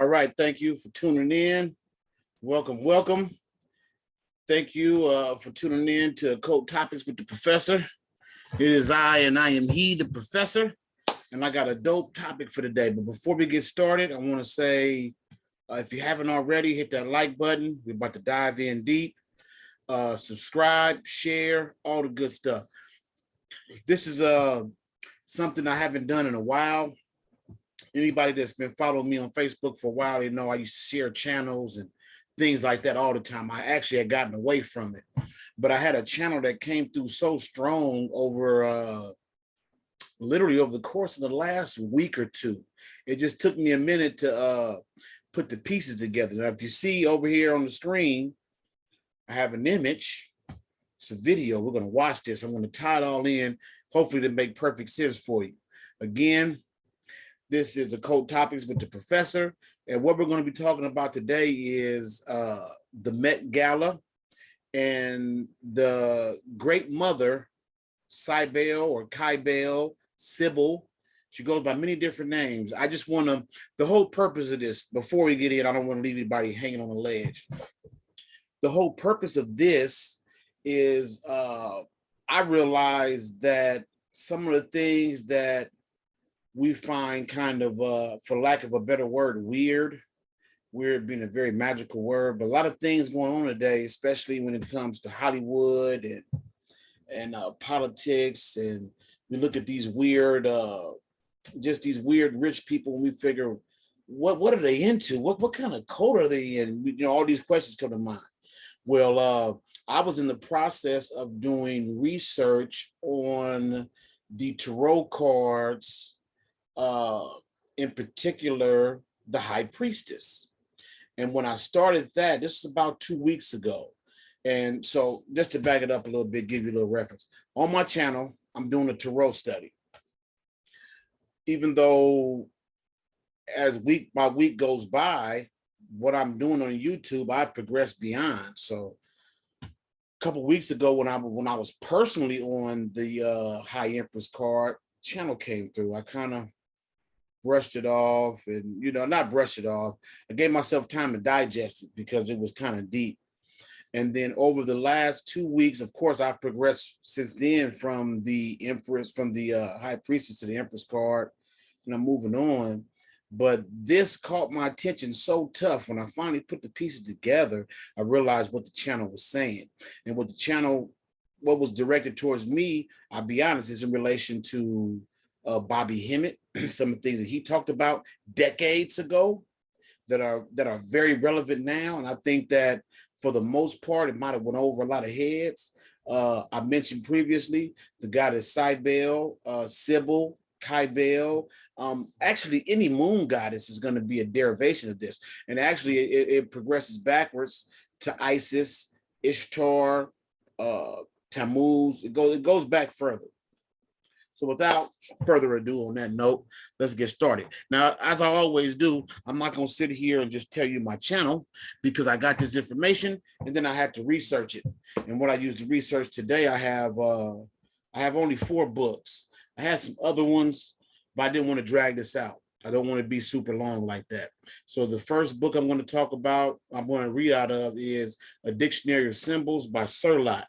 All right, thank you for tuning in. Welcome, welcome. Thank you for tuning in to Code Topics with the Professor. It is I, and I am he, the Professor, and I got a dope topic for today. But before we get started, I want to say, if you haven't already, hit that like button. We're about to dive in deep. Subscribe, share, all the good stuff. This is something I haven't done in a while. Anybody that's been following me on Facebook for a while, they know I used to share channels and things like that all the time. I actually had gotten away from it, but I had a channel that came through so strong over literally over the course of the last week or two. It just took me a minute to put the pieces together. Now, if you see over here on the screen, I have an image. It's a video. We're going to watch this. I'm going to tie it all in, hopefully to make perfect sense for you. Again, this is a Code Topics with the Professor. And what we're going to be talking about today is the Met Gala and the great mother, Cybele or Cybele, Cybele. She goes by many different names. I just want to, the whole purpose of this, before we get in, I don't want to leave anybody hanging on a ledge. The whole purpose of this is I realized that some of the things that we find kind of, for lack of a better word, weird being a very magical word, but a lot of things going on today, especially when it comes to Hollywood and politics, and we look at these weird, just these weird rich people, and we figure, what are they into? What kind of code are they in? You know, all these questions come to mind. Well, I was in the process of doing research on the tarot cards, in particular, the High Priestess. And when I started that, this is about 2 weeks ago. And so just to back it up a little bit, give you a little reference. On my channel, I'm doing a tarot study. Even though as week by week goes by, what I'm doing on YouTube, I progressed beyond. So a couple of weeks ago, when I was personally on the High Empress card, channel came through. I kind of brushed it off, and not brushed it off. I gave myself time to digest it because it was kind of deep. And then over the last 2 weeks, of course, I've progressed since then from the Empress, from the High Priestess to the Empress card, and I'm moving on. But this caught my attention so tough. When I finally put the pieces together, I realized what the channel was saying. And what what was directed towards me, I'll be honest, is in relation to Bobby Hemmett, some of the things that he talked about decades ago that are very relevant now. And I think that for the most part, it might have went over a lot of heads. I mentioned previously the goddess Cybele, Cybele, Cybele. Actually, any moon goddess is going to be a derivation of this. And actually, it progresses backwards to Isis, Ishtar, Tammuz. It goes back further. So without further ado on that note, let's get started. Now, as I always do, I'm not going to sit here and just tell you my channel, because I got this information and then I had to research it. And what I used to research today, I have only 4 books. I had some other ones, but I didn't want to drag this out. I don't want to be super long like that. So the first book I'm going to talk about, I'm going to read out of, is A Dictionary of Symbols by Cirlot.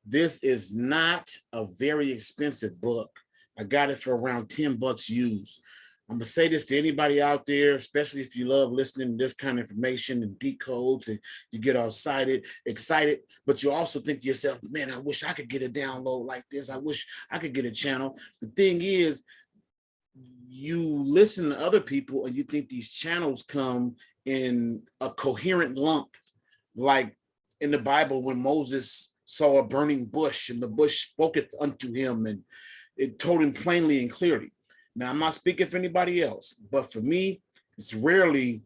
This is not a very expensive book. I got it for around $10 used. I'm gonna say this to anybody out there, especially if you love listening to this kind of information and decodes, and you get all excited, but you also think to yourself, man, I wish I could get a download like this. I wish I could get a channel. The thing is, you listen to other people and you think these channels come in a coherent lump, like in the Bible when Moses saw a burning bush and the bush spoketh unto him and it told him plainly and clearly. Now, I'm not speaking for anybody else, but for me, it's rarely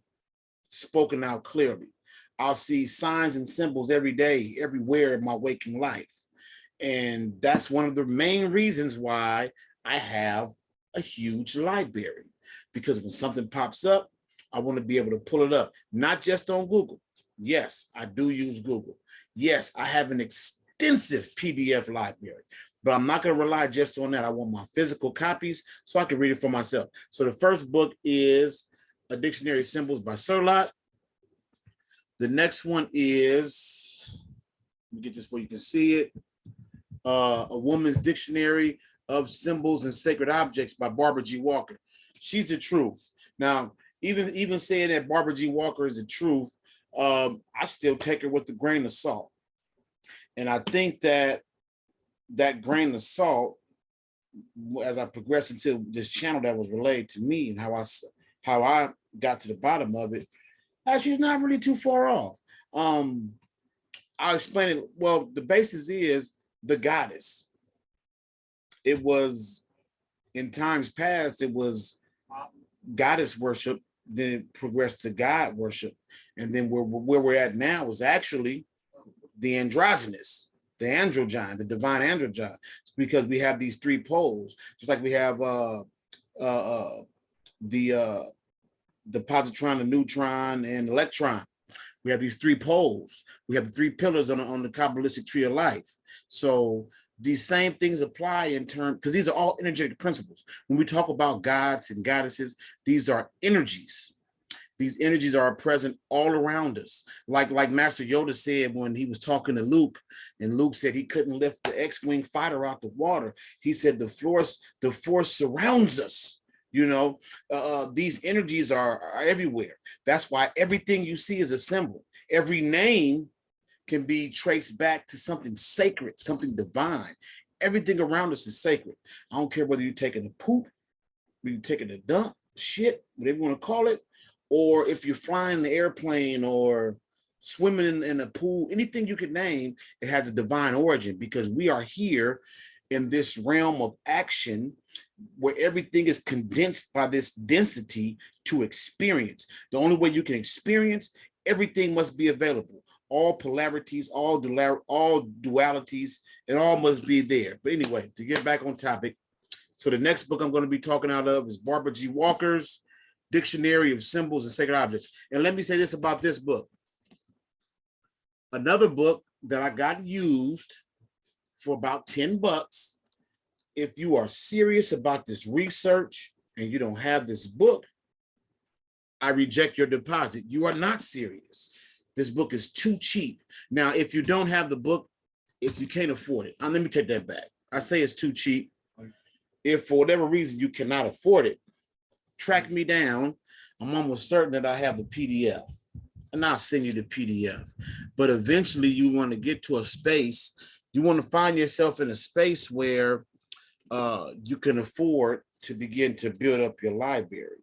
spoken out clearly. I'll see signs and symbols every day, everywhere in my waking life. And that's one of the main reasons why I have a huge library, because when something pops up, I want to be able to pull it up, not just on Google. Yes, I do use Google. Yes, I have an extensive PDF library. But I'm not going to rely just on that. I want my physical copies so I can read it for myself. So the first book is A Dictionary of Symbols by Cirlot. The next one is, let me get this where you can see it, A Woman's Dictionary of Symbols and Sacred Objects by Barbara G. Walker. She's the truth. Now, even saying that Barbara G. Walker is the truth, I still take her with a grain of salt. And I think that grain of salt, as I progress into this channel that was relayed to me and how I got to the bottom of it, she's not really too far off. I'll explain it. Well, the basis is the goddess. It was, in times past, it was goddess worship, then it progressed to God worship. And then where we're at now is actually the androgynous, the androgyne, the divine androgyne, because we have these three poles, just like we have the positron, the neutron, and electron. We have these three poles. We have the three pillars on the Kabbalistic tree of life. So these same things apply in terms, because these are all energetic principles. When we talk about gods and goddesses, these are energies. These energies are present all around us. Like Master Yoda said when he was talking to Luke, and Luke said he couldn't lift the X-Wing fighter out the water. He said the force surrounds us. You know, these energies are everywhere. That's why everything you see is a symbol. Every name can be traced back to something sacred, something divine. Everything around us is sacred. I don't care whether you're taking a poop, whether you're taking a dump, shit, whatever you want to call it, or if you're flying the airplane or swimming in a pool, anything you could name, it has a divine origin, because we are here in this realm of action where everything is condensed by this density to experience. The only way you can experience, everything must be available. All polarities, all dualities, it all must be there. But anyway, to get back on topic, so the next book I'm going to be talking out of is Barbara G. Walker's Dictionary of Symbols and Sacred Objects. And let me say this about this book. Another book that I got used for about $10. If you are serious about this research and you don't have this book, I reject your deposit. You are not serious. This book is too cheap. Now, if you don't have the book, if you can't afford it, let me take that back. I say it's too cheap. If for whatever reason you cannot afford it, track me down. I'm almost certain that I have the PDF, and I'll send you the PDF. But eventually you want to get to a space, you want to find yourself in a space where you can afford to begin to build up your library.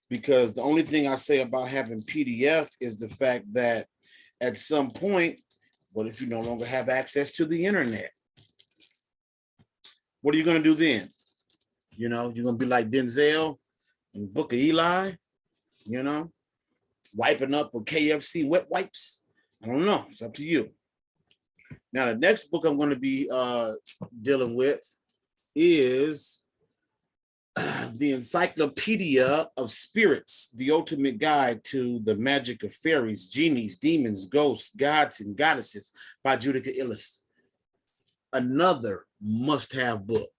Because the only thing I say about having PDF is the fact that at some point, what if you no longer have access to the internet? What are you going to do then? You know, you're going to be like Denzel in Book of Eli, you know, wiping up with KFC wet wipes. I don't know. It's up to you. Now, the next book I'm going to be dealing with is the Encyclopedia of Spirits, the ultimate guide to the magic of fairies, genies, demons, ghosts, gods, and goddesses by Judika Illis. Another must-have book.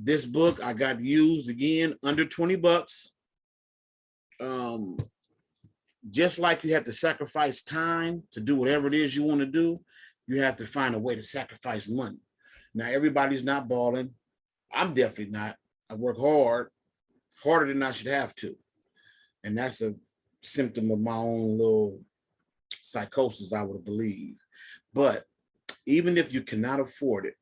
This book I got used again under $20. Just like you have to sacrifice time to do whatever it is you want to do, you have to find a way to sacrifice money. Now, everybody's not balling. I'm definitely not. I work hard, harder than I should have to. And that's a symptom of my own little psychosis, I would believe. But even if you cannot afford it,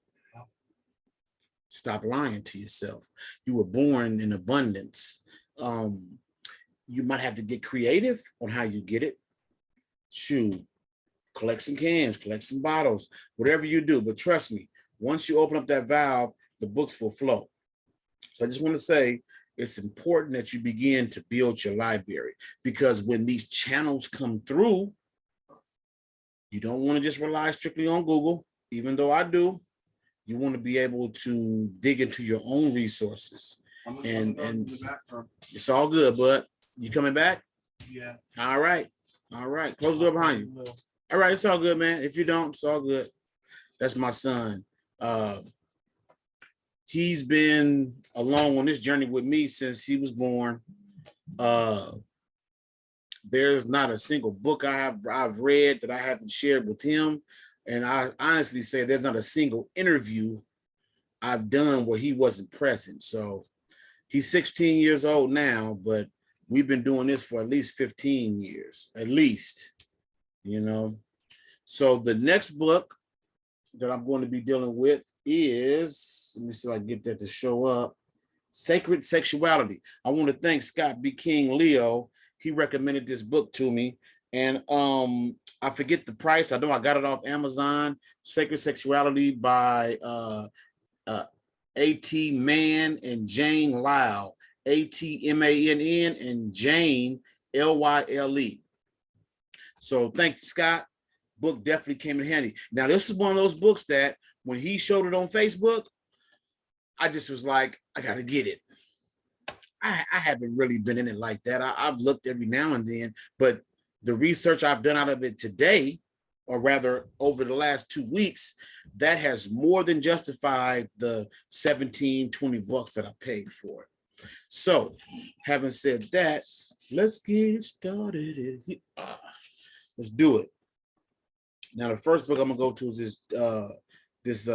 stop lying to yourself. You were born in abundance. You might have to get creative on how you get it. Shoot, collect some cans, collect some bottles, whatever you do. But trust me, once you open up that valve, the books will flow. So I just want to say it's important that you begin to build your library, because when these channels come through, you don't want to just rely strictly on Google, even though I do. You want to be able to dig into your own resources. And it's all good, bud. You coming back? Yeah. All right. All right. Close the door behind you. All right. It's all good, man. If you don't, it's all good. That's my son. He's been along on this journey with me since he was born. There's not a single book I've read that I haven't shared with him. And I honestly say there's not a single interview I've done where he wasn't present. So he's 16 years old now, but we've been doing this for at least 15 years, at least, you know. So the next book that I'm going to be dealing with is, let me see if I can get that to show up, Sacred Sexuality. I want to thank Scott B. King Leo. He recommended this book to me, and I forget the price. I know I got it off Amazon. Sacred Sexuality by A.T. Mann and Jane Lyle. A.T.M.A.N.N. and Jane Lyle. So thank you, Scott. Book definitely came in handy. Now, this is one of those books that when he showed it on Facebook, I just was like, I got to get it. I haven't really been in it like that. I've looked every now and then, but the research I've done out of it today, or rather over the last 2 weeks, that has more than justified the 17, 20 bucks that I paid for it. So having said that, let's get started. Let's do it. Now, the first book I'm gonna go to is this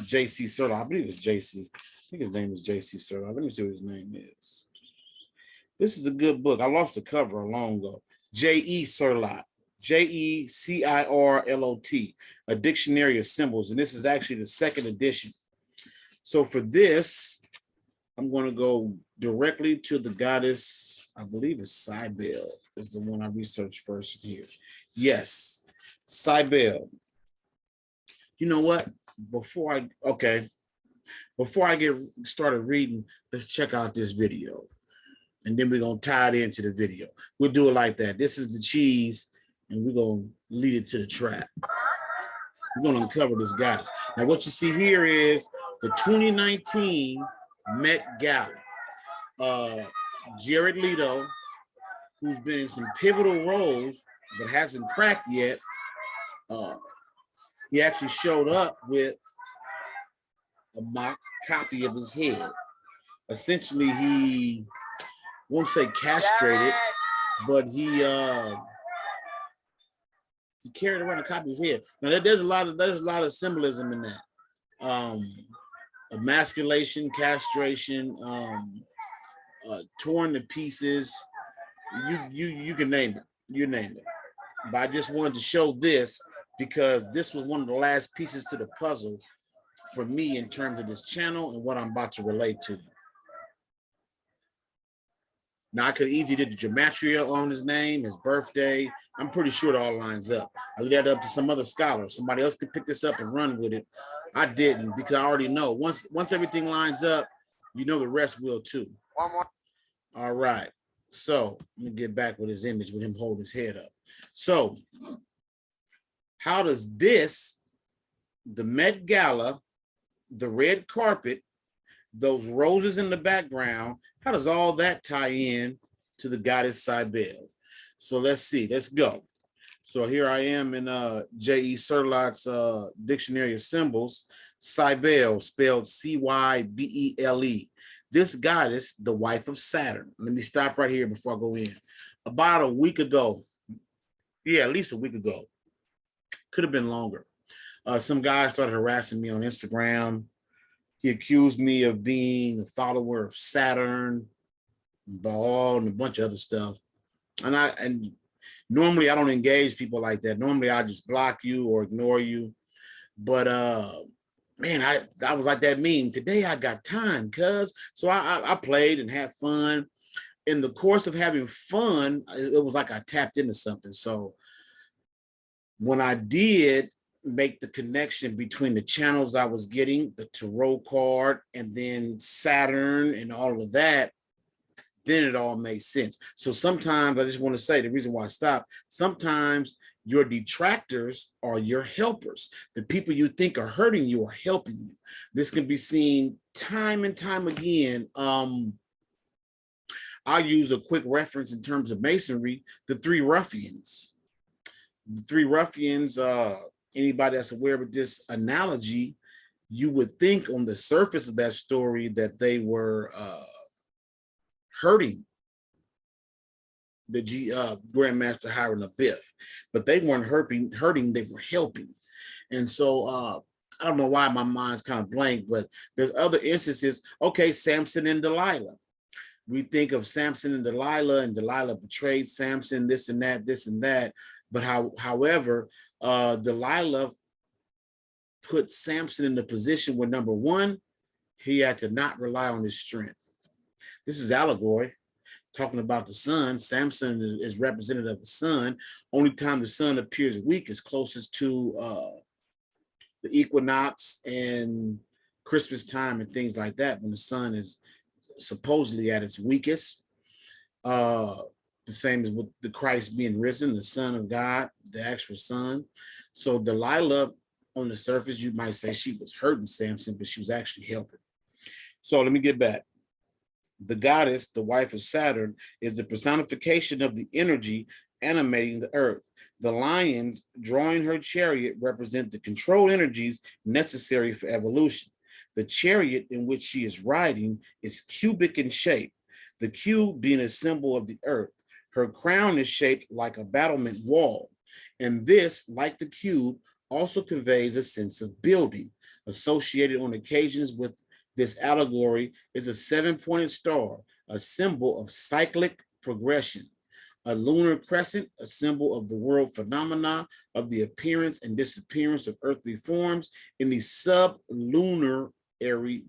J.C. Cirlot. I believe it's J.C. I think his name is J.C. Cirlot. Let me see what his name is. This is a good book. I lost the cover long ago. J.E. Cirlot. J-E-C-I-R-L-O-T. A Dictionary of Symbols. And this is actually the second edition. So for this, I'm going to go directly to the goddess, I believe it's Cybele, is the one I researched first here. Yes, Cybele. You know what? Before I get started reading, let's check out this video. And then we're going to tie it into the video. We'll do it like that. This is the cheese, and we're going to lead it to the trap. We're going to uncover this goddess. Now, what you see here is the 2019 Met Gala. Jared Leto, who's been in some pivotal roles but hasn't cracked yet, he actually showed up with a mock copy of his head. Essentially, he won't say castrated, but he carried around a copy of his head. Now, there's a lot of symbolism in that. Emasculation, castration, torn to pieces. You can name it. You name it. But I just wanted to show this because this was one of the last pieces to the puzzle for me in terms of this channel and what I'm about to relate to you. Now, I could easily did the gematria on his name, his birthday. I'm pretty sure it all lines up. I leave that up to some other scholar. Somebody else could pick this up and run with it. I didn't because I already know. Once everything lines up, you know the rest will too. One more. All right. So let me get back with his image with him holding his head up. So how does this, the Met Gala, the red carpet, those roses in the background, how does all that tie in to the goddess Cybele? So let's see, let's go. So here I am in J.E. Cirlot's Dictionary of Symbols, Cybele, spelled C-Y-B-E-L-E. This goddess, the wife of Saturn. Let me stop right here before I go in. About a week ago, yeah, at least a week ago, could have been longer, some guy started harassing me on Instagram. He accused me of being a follower of Saturn, Baal, and a bunch of other stuff. And normally I don't engage people like that. Normally I just block you or ignore you. But man, I was like that meme. Today I got time, cuz. So I played and had fun. In the course of having fun, it was like I tapped into something. So when I did make the connection between the channels I was getting, the tarot card, and then Saturn and all of that, then it all makes sense. So sometimes I just want to say the reason why I stopped, sometimes your detractors are your helpers. The people you think are hurting you are helping you. This can be seen time and time again. I'll use a quick reference in terms of masonry, the three ruffians. The three ruffians, anybody that's aware of this analogy, you would think on the surface of that story that they were hurting the Grandmaster Hiram Abiff, but they weren't hurting, they were helping. And so I don't know why my mind's kind of blank, but there's other instances. Okay, Samson and Delilah. We think of Samson and Delilah betrayed Samson, this and that. But however, Delilah put Samson in the position where, number one, he had to not rely on his strength. This is allegory, talking about the sun. Samson is representative of the sun. Only time the sun appears weak is closest to the equinox and Christmas time and things like that, when the sun is supposedly at its weakest. The same as with the Christ being risen, the Son of God, the actual Son. So Delilah, on the surface, you might say she was hurting Samson, but she was actually helping. So let me get back. The goddess, the wife of Saturn, is the personification of the energy animating the earth. The lions drawing her chariot represent the control energies necessary for evolution. The chariot in which she is riding is cubic in shape, the cube being a symbol of the earth. Her crown is shaped like a battlement wall, and this, like the cube, also conveys a sense of building. Associated on occasions with this allegory is a seven-pointed star, a symbol of cyclic progression. A lunar crescent, a symbol of the world phenomena of the appearance and disappearance of earthly forms in the sublunar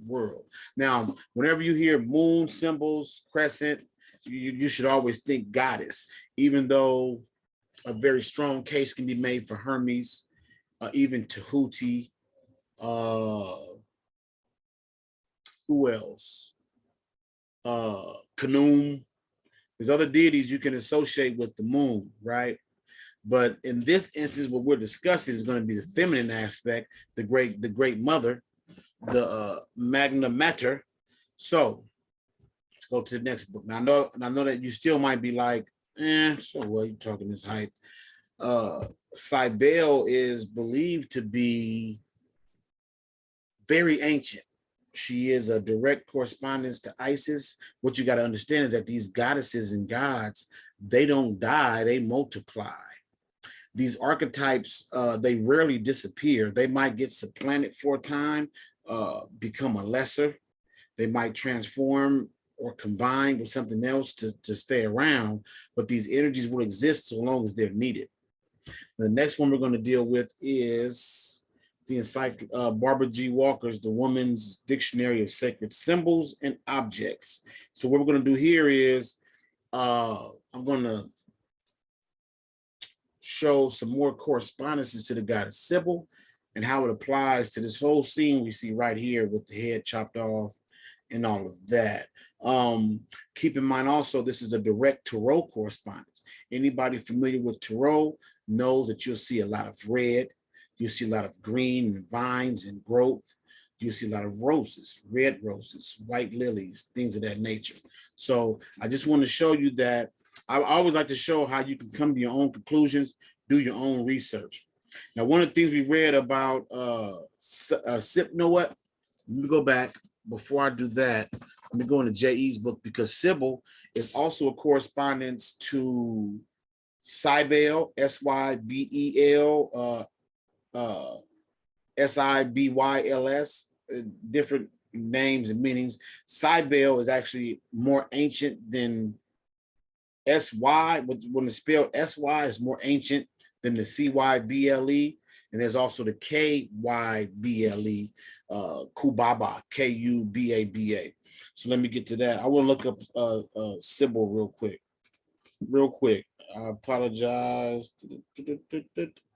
world. Now, whenever you hear moon symbols, crescent, you should always think goddess, even though a very strong case can be made for Hermes, even Tahuti. Who else? Khnum. There's other deities you can associate with the moon, right? But in this instance, what we're discussing is going to be the feminine aspect, the great mother, the Magna Mater. So let's go to the next book. Now I know that you still might be like, so what, you talking this hype? Cybele is believed to be very ancient. She is a direct correspondence to Isis. What you got to understand is that these goddesses and gods, they don't die, they multiply. These archetypes, they rarely disappear. They might get supplanted for a time, become a lesser. They might transform or combine with something else to stay around, but these energies will exist so long as they're needed. The next one we're going to deal with is the Encyclopedia, Barbara G. Walker's The Woman's Dictionary of Sacred Symbols and Objects. So what we're going to do here is I'm going to show some more correspondences to the goddess Cybele and how it applies to this whole scene we see right here with the head chopped off and all of that. Keep in mind also, this is a direct tarot correspondence. Anybody familiar with tarot knows that you'll see a lot of red. You see a lot of green and vines and growth. You see a lot of roses, red roses, white lilies, things of that nature. So I just want to show you that I always like to show how you can come to your own conclusions, do your own research. Now, one of the things we read about know what? Let me go back. Before I do that, let me go into J.E.'s book, because Cybele is also a correspondence to Cybele, Sybel, Sibyls, different names and meanings. Cybele is actually more ancient than SY. When it's spelled SY, is more ancient than the CYBLE. And there's also the KYBLE, Kubaba, Kubaba. So let me get to that. I want to look up Cybele real quick. I apologize.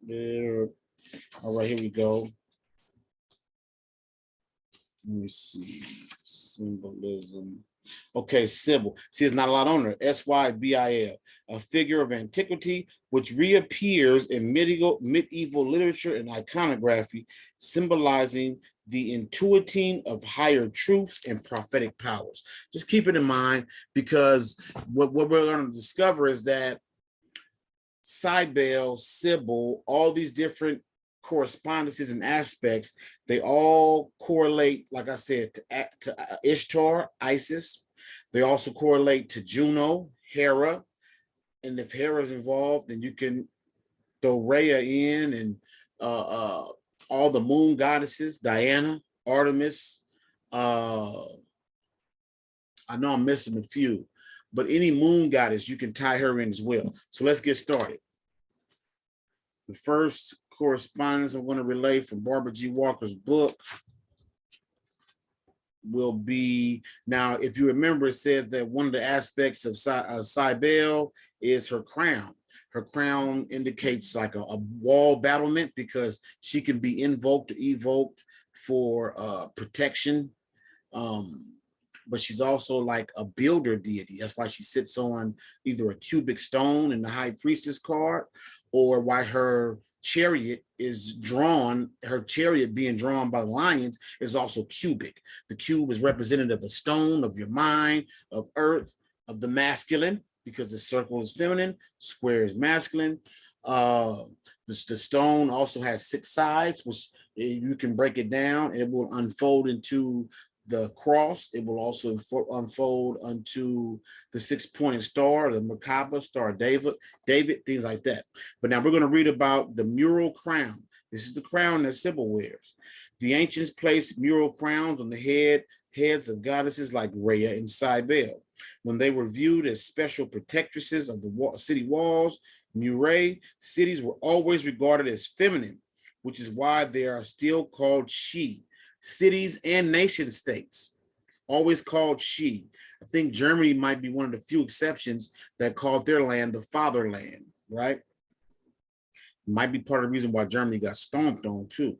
There. All right, here we go. Let me see. Symbolism. Okay, Cybele. See, it's not a lot on her. Sybil, a figure of antiquity which reappears in medieval literature and iconography, symbolizing the intuiting of higher truths and prophetic powers. Just keep it in mind, because what we're going to discover is that Cybele, Cybele, all these different correspondences and aspects, they all correlate, like I said, to Ishtar, Isis. They also correlate to Juno, Hera. And if Hera is involved, then you can throw Rhea in, and all the moon goddesses, Diana, Artemis. I know I'm missing a few, but any moon goddess, you can tie her in as well. So let's get started. The first correspondence I'm going to relay from Barbara G. Walker's book will be, now, if you remember, it says that one of the aspects of Cybele is her crown. Her crown indicates like a wall battlement, because she can be invoked or evoked for protection. But she's also like a builder deity. That's why she sits on either a cubic stone in the high priestess card, or why her chariot is drawn, her chariot being drawn by lions is also cubic. The cube is representative of stone, of your mind, of earth, of the masculine, because the circle is feminine, square is masculine. The stone also has 6 sides, which you can break it down. It will unfold into the cross. It will also unfold unto the 6-pointed star, the Merkaba, Star of David, things like that. But now we're going to read about the mural crown. This is the crown that Cybele wears. The ancients placed mural crowns on the heads of goddesses like Rhea and Cybele. When they were viewed as special protectresses of the city walls, murae, cities were always regarded as feminine, which is why they are still called she. Cities and nation states, always called she. I think Germany might be one of the few exceptions that called their land the fatherland, right? Might be part of the reason why Germany got stomped on too.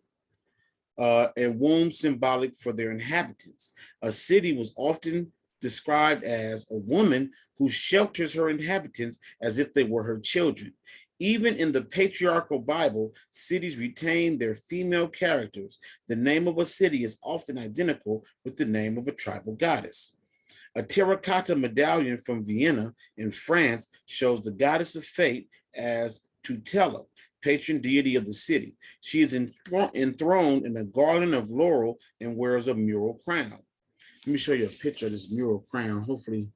And womb symbolic for their inhabitants. A city was often described as a woman who shelters her inhabitants as if they were her children. Even in the patriarchal Bible, cities retain their female characters. The name of a city is often identical with the name of a tribal goddess. A terracotta medallion from Vienna in France shows the goddess of fate as Tutela, patron deity of the city. She is enthroned in a garland of laurel and wears a mural crown. Let me show you a picture of this mural crown. Hopefully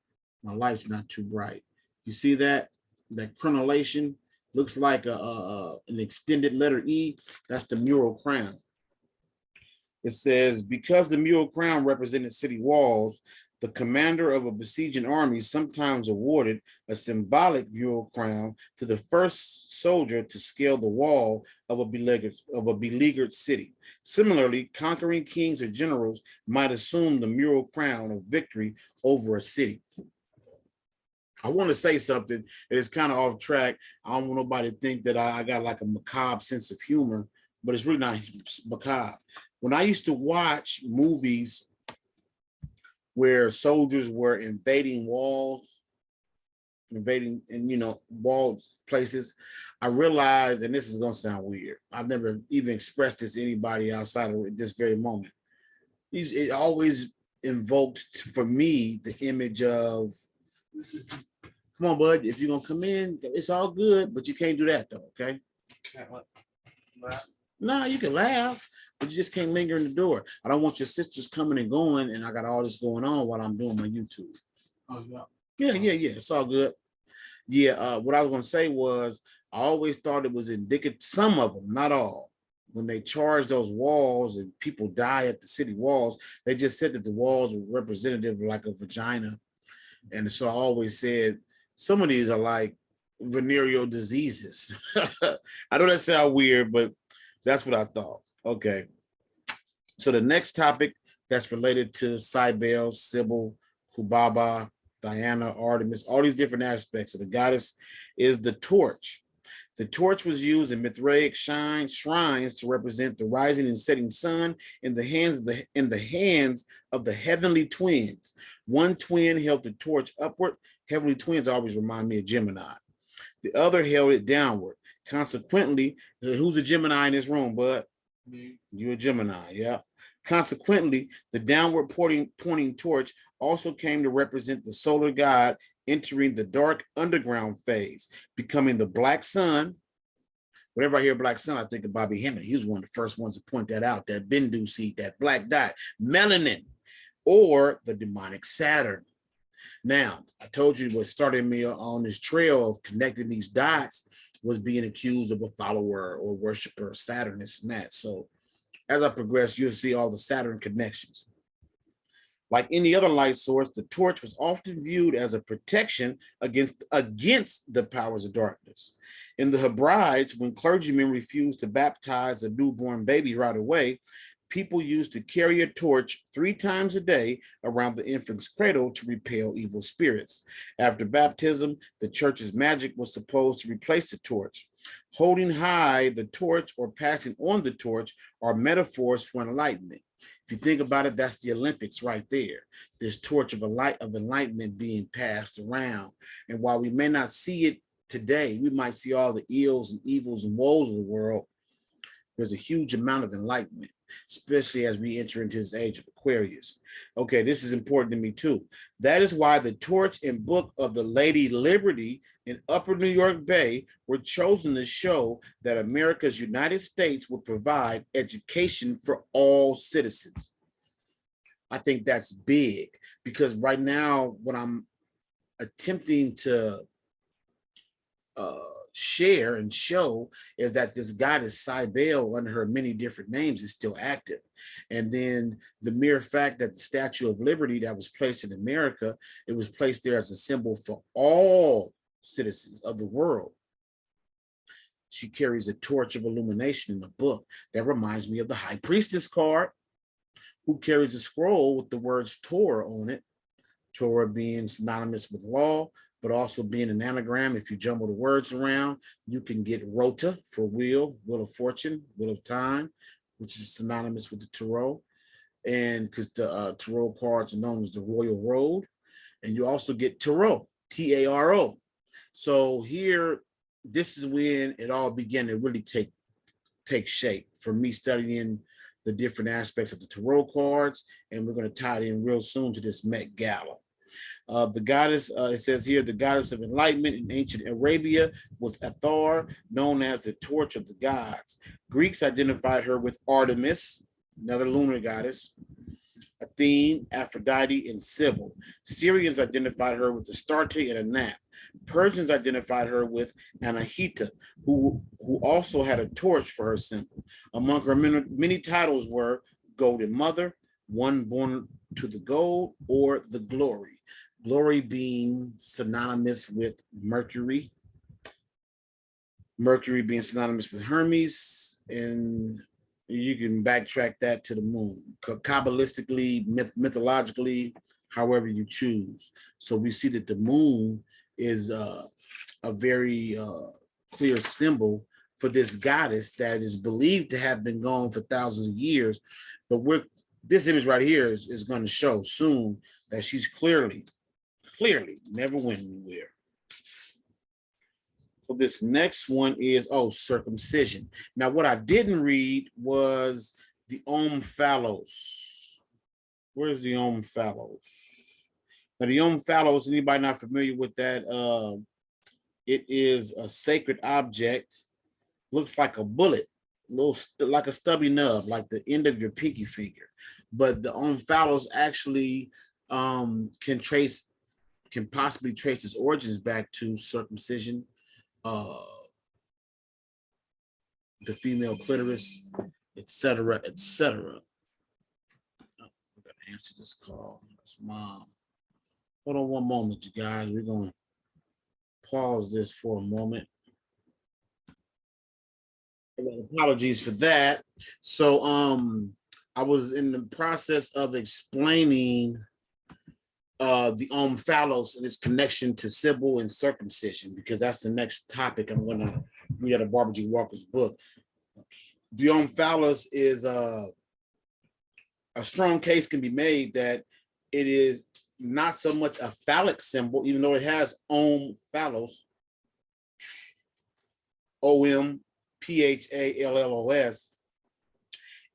my light's not too bright. You see that? That crenellation? Looks like an extended letter E. That's the mural crown. It says, because the mural crown represented city walls, the commander of a besieging army sometimes awarded a symbolic mural crown to the first soldier to scale the wall of a beleaguered city. Similarly, conquering kings or generals might assume the mural crown of victory over a city. I want to say something that is kind of off track. I don't want nobody to think that I got like a macabre sense of humor, but it's really not macabre. When I used to watch movies where soldiers were invading walls, walled places, I realized, and this is going to sound weird, I've never even expressed this to anybody outside of this very moment. It always invoked for me the image of, come on, bud, if you're going to come in, it's all good, but you can't do that, though, okay? No, you can laugh, but you just can't linger in the door. I don't want your sisters coming and going, and I got all this going on while I'm doing my YouTube. Oh, yeah. Yeah. It's all good. Yeah, what I was going to say was, I always thought it was indicative, some of them, not all, when they charge those walls and people die at the city walls, they just said that the walls were representative of like a vagina. And so I always said, some of these are like venereal diseases. I know that sounds weird, but that's what I thought. Okay. So the next topic that's related to Cybele, Cybele, Kubaba, Diana, Artemis, all these different aspects of the goddess is the torch. The torch was used in Mithraic shrines to represent the rising and setting sun in the hands of the heavenly twins. One twin held the torch upward. Heavenly twins always remind me of Gemini. The other held it downward. Consequently, who's a Gemini in this room, bud? Me. You're a Gemini, yeah. Consequently, the downward pointing torch also came to represent the solar god entering the dark underground phase, becoming the black sun. Whenever I hear black sun, I think of Bobby Hemmett. He was one of the first ones to point that out, that Bendu seed, that black dot, melanin, or the demonic Saturn. Now, I told you what started me on this trail of connecting these dots was being accused of a follower or worshiper of Saturn, this and that. So as I progress, you'll see all the Saturn connections. Like any other light source, the torch was often viewed as a protection against the powers of darkness. In the Hebrides, when clergymen refused to baptize a newborn baby right away, people used to carry a torch 3 times a day around the infant's cradle to repel evil spirits. After baptism, the church's magic was supposed to replace the torch. Holding high the torch or passing on the torch are metaphors for enlightenment. If you think about it, that's the Olympics right there. This torch of enlightenment being passed around. And while we may not see it today, we might see all the ills and evils and woes of the world. There's a huge amount of enlightenment, especially as we enter into this age of Aquarius. Okay, this is important to me too. That is why the torch and book of the Lady Liberty in Upper New York Bay were chosen to show that America's United States would provide education for all citizens. I think that's big because right now, what I'm attempting to share and show is that this goddess Cybele, under her many different names, is still active. And then the mere fact that the Statue of Liberty that was placed in America, it was placed there as a symbol for all citizens of the world. She carries a torch of illumination in the book. That reminds me of the High Priestess card, who carries a scroll with the words Torah on it. Torah being synonymous with law, but also being an anagram. If you jumble the words around, you can get Rota for wheel, wheel of fortune, wheel of time, which is synonymous with the Tarot. And because the Tarot cards are known as the Royal Road. And you also get Tarot, T-A-R-O. So here, this is when it all began to really take shape for me studying the different aspects of the Tarot cards. And we're going to tie it in real soon to this Met Gala. The goddess, it says here, the goddess of enlightenment in ancient Arabia was Hathor, known as the torch of the gods. Greeks identified her with Artemis, another lunar goddess, Athene, Aphrodite, and Cybele. Syrians identified her with Astarte and Anat. Persians identified her with Anahita, who also had a torch for her symbol. Among her many titles were Golden Mother, One Born to the Gold, or the Glory. Glory being synonymous with Mercury. Mercury being synonymous with Hermes, and you can backtrack that to the moon. Kabbalistically, mythologically, however you choose. So we see that the moon is a very clear symbol for this goddess that is believed to have been gone for thousands of years. But this image right here is going to show soon that she's clearly never went anywhere. So this next one is, circumcision. Now, what I didn't read was the omphalos. Where's the omphalos? Now, the omphalos, anybody not familiar with that? It is a sacred object, looks like a bullet, like a stubby nub, like the end of your pinky finger. But the omphalos actually can possibly trace its origins back to circumcision, the female clitoris, etc., etc. Oh, I gotta answer this call. That's Mom. Hold on one moment, you guys. We're gonna pause this for a moment. Apologies for that. So I was in the process of explaining the omphalos and its connection to Cybele and circumcision, because that's the next topic I'm going to read out of Barbara G. Walker's book. The omphalos is a strong case can be made that it is not so much a phallic symbol, even though it has omphalos, O-M-P-H-A-L-L-O-S.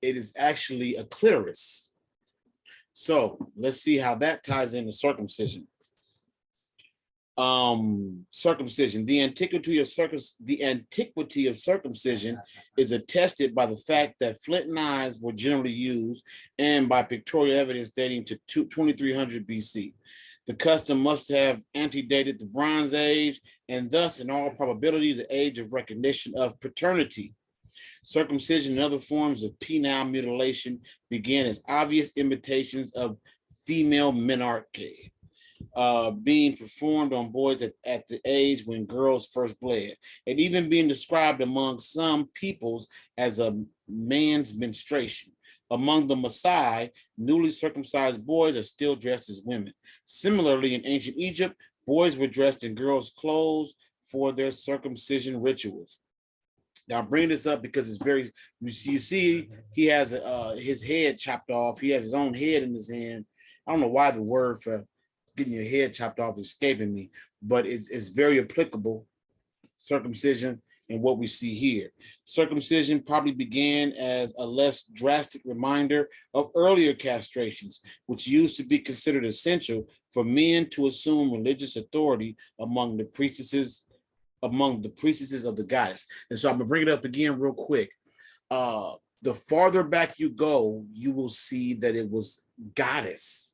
It is actually a clitoris. So let's see how that ties into circumcision. Circumcision. The antiquity of circumcision is attested by the fact that flint knives were generally used and by pictorial evidence dating to 2300 BC. The custom must have antedated the Bronze Age and thus, in all probability, the age of recognition of paternity. Circumcision and other forms of penile mutilation began as obvious imitations of female menarche, being performed on boys at the age when girls first bled, and even being described among some peoples as a man's menstruation. Among the Maasai, newly circumcised boys are still dressed as women. Similarly, in ancient Egypt, boys were dressed in girls' clothes for their circumcision rituals. Now, I'm bringing this up because it's very, you see, he has his head chopped off. He has his own head in his hand. I don't know why the word for getting your head chopped off is escaping me, but it's very applicable, circumcision, and what we see here. Circumcision probably began as a less drastic reminder of earlier castrations, which used to be considered essential for men to assume religious authority among the priestesses of the goddess. And so I'm gonna bring it up again real quick. The farther back you go, you will see that it was goddess.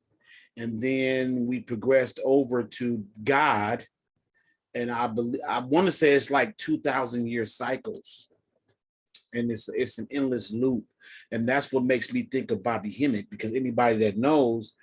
And then we progressed over to God. And I want to say it's like 2,000-year cycles. And it's an endless loop. And that's what makes me think of Bobby Hemmitt, because anybody that knows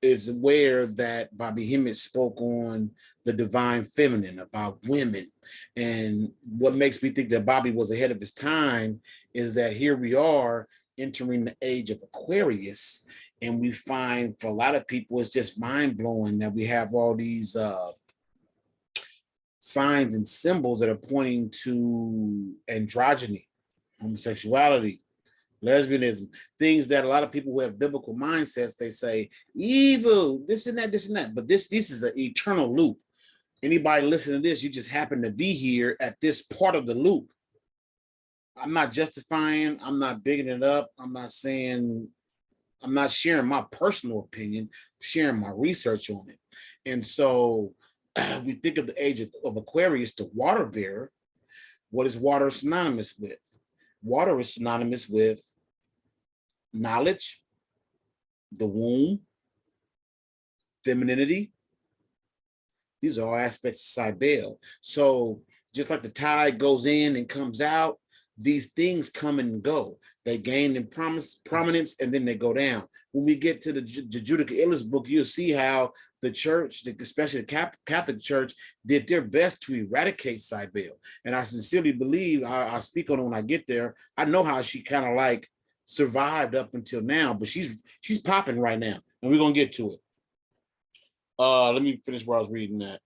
is aware that Bobby Hemmitt spoke on the divine feminine, about women. And what makes me think that Bobby was ahead of his time is that here we are entering the age of Aquarius. And we find for a lot of people, it's just mind blowing that we have all these signs and symbols that are pointing to androgyny, homosexuality, lesbianism, things that a lot of people who have biblical mindsets, they say evil, this and that. But this is an eternal loop. Anybody listening to this, you just happen to be here at this part of the loop. I'm not justifying, I'm not bigging it up. I'm not sharing my personal opinion, I'm sharing my research on it. And so we think of the age of Aquarius, the water bearer. What is water synonymous with? Water is synonymous with knowledge, the womb, femininity. These are all aspects of Cybele. So just like the tide goes in and comes out, these things come and go. They gain in prominence and then they go down. When we get to the Judika book, you'll see how the church, especially the Catholic Church, did their best to eradicate Cybele. And I sincerely believe, I'll speak on it when I get there, I know how she kind of like survived up until now, but she's popping right now, and we're going to get to it. Let me finish where I was reading that.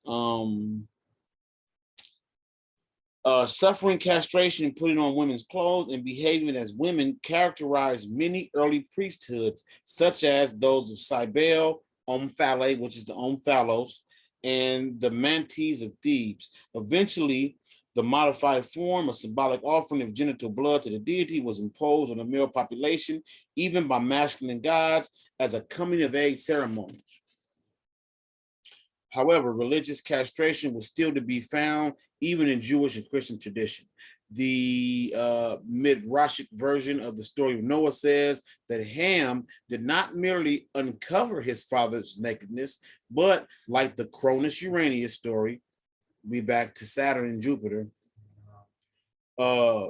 Suffering castration and putting on women's clothes and behaving as women characterized many early priesthoods, such as those of Cybele, Omphale, which is the Omphalos, and the Mantes of Thebes. Eventually, the modified form, a symbolic offering of genital blood to the deity, was imposed on the male population, even by masculine gods, as a coming-of-age ceremony. However, religious castration was still to be found even in Jewish and Christian tradition. The Midrashic version of the story of Noah says that Ham did not merely uncover his father's nakedness, but like the Cronus-Uranus story, we back to Saturn and Jupiter,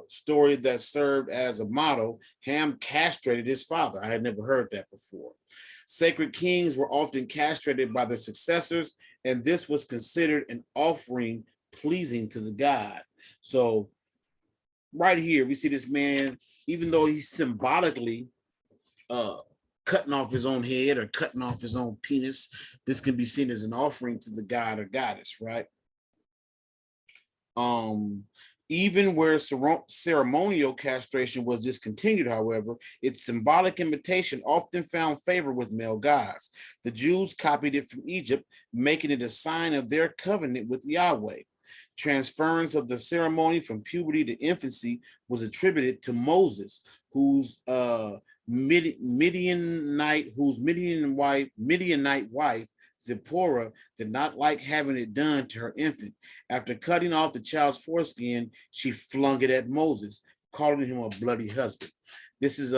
story that served as a model, Ham castrated his father. I had never heard that before. Sacred kings were often castrated by their successors, and this was considered an offering pleasing to the god. So right here, we see this man, even though he's symbolically cutting off his own head or cutting off his own penis, this can be seen as an offering to the god or goddess, right? Even where ceremonial castration was discontinued, however, its symbolic imitation often found favor with male gods. The Jews copied it from Egypt, making it a sign of their covenant with Yahweh. Transference of the ceremony from puberty to infancy was attributed to Moses, whose Midianite wife Zipporah did not like having it done to her infant. After cutting off the child's foreskin, she flung it at Moses, calling him a bloody husband. This is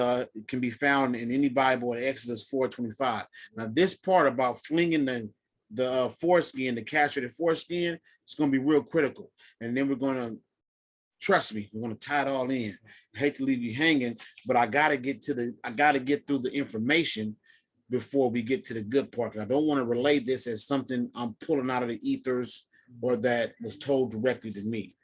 can be found in any Bible at Exodus 4:25. Now, this part about flinging the foreskin, the castrated foreskin, it's going to be real critical. And then we're going to, trust me, we're going to tie it all in. I hate to leave you hanging, but I got to get through the information before we get to the good part. I don't want to relate this as something I'm pulling out of the ethers or that was told directly to me.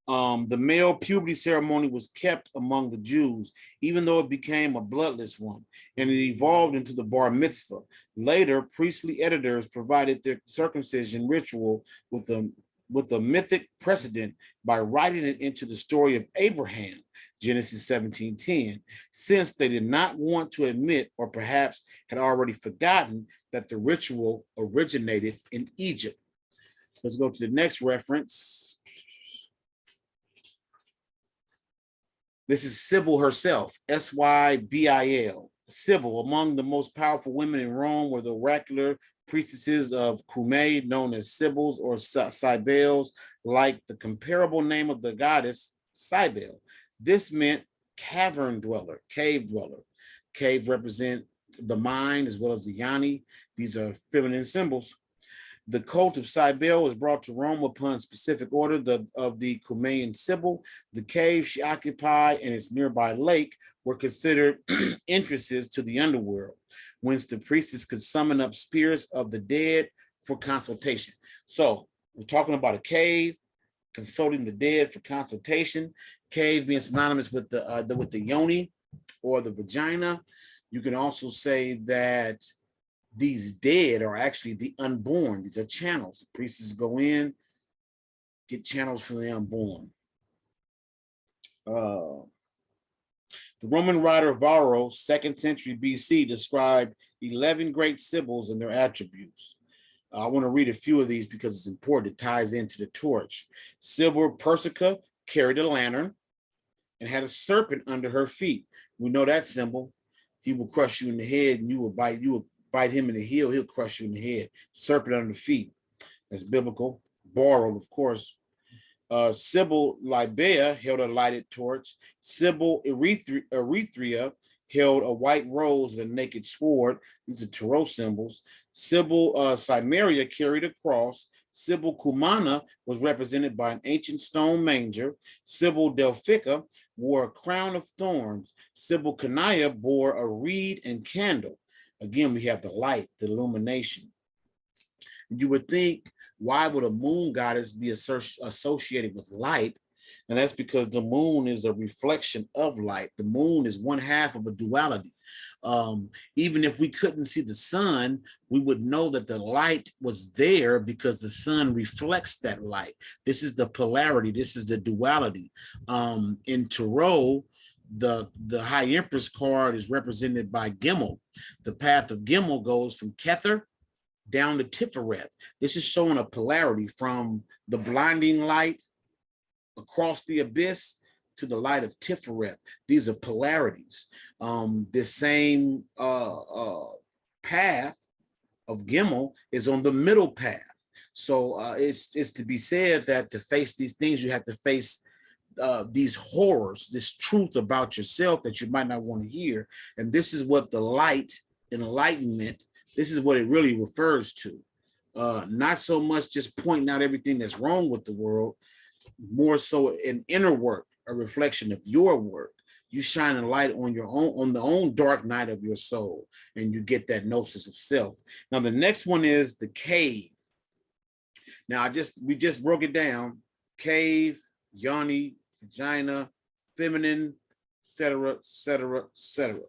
The male puberty ceremony was kept among the Jews, even though it became a bloodless one, and it evolved into the bar mitzvah. Later, priestly editors provided their circumcision ritual with a mythic precedent by writing it into the story of Abraham, Genesis 17:10, since they did not want to admit, or perhaps had already forgotten, that the ritual originated in Egypt. Let's go to the next reference. This is Cybele herself, Sybil. Cybele, among the most powerful women in Rome, were the oracular priestesses of Cumae, known as Sybils or Sybils, like the comparable name of the goddess Cybele. This meant cavern dweller, cave dweller. Cave represent the mind as well as the yoni. These are feminine symbols. The cult of Cybele was brought to Rome upon specific order of the Cumaean Cybele. The cave she occupied and its nearby lake were considered entrances to the underworld, whence the priestess could summon up spirits of the dead for consultation. So we're talking about a cave, consulting the dead for consultation. Cave being synonymous with the yoni or the vagina. You can also say that these dead are actually the unborn. These are channels. The priestess go in, get channels for the unborn. The Roman writer Varro, 2nd century BC, described 11 great Sybils and their attributes. I want to read a few of these because it's important. It ties into the torch. Sybil Persica carried a lantern and had a serpent under her feet. We know that symbol. He will crush you in the head and you will bite him in the heel, he'll crush you in the head. Serpent under the feet. That's biblical. Borrowed, of course. Sybil Libea held a lighted torch. Sybil Erythrea held a white rose and a naked sword. These are tarot symbols. Sybil Cimmeria carried a cross. Sybil Cumana was represented by an ancient stone manger. Sybil Delphica wore a crown of thorns. Sybil Canaya bore a reed and candle. Again, we have the light, the illumination. You would think, why would a moon goddess be associated with light? And that's because the moon is a reflection of light. The moon is one half of a duality. Even if we couldn't see the sun, we would know that the light was there because the sun reflects that light. This is the polarity. This is the duality. In tarot, the High Empress card is represented by Gimel. The path of Gimel goes from Kether down to Tiferet. This is showing a polarity from the blinding light across the abyss to the light of Tiferet. These are polarities. This same path of Gimel is on the middle path. So it's to be said that to face these things, you have to face these horrors, this truth about yourself that you might not want to hear. And this is what the light, enlightenment, this is what it really refers to. Not so much just pointing out everything that's wrong with the world, more so an inner work, a reflection of your work. You shine a light on your own, on the own dark night of your soul, and you get that gnosis of self. Now, the next one is the cave. Now, we just broke it down. Cave, yoni, vagina, feminine, etc., etc., etc.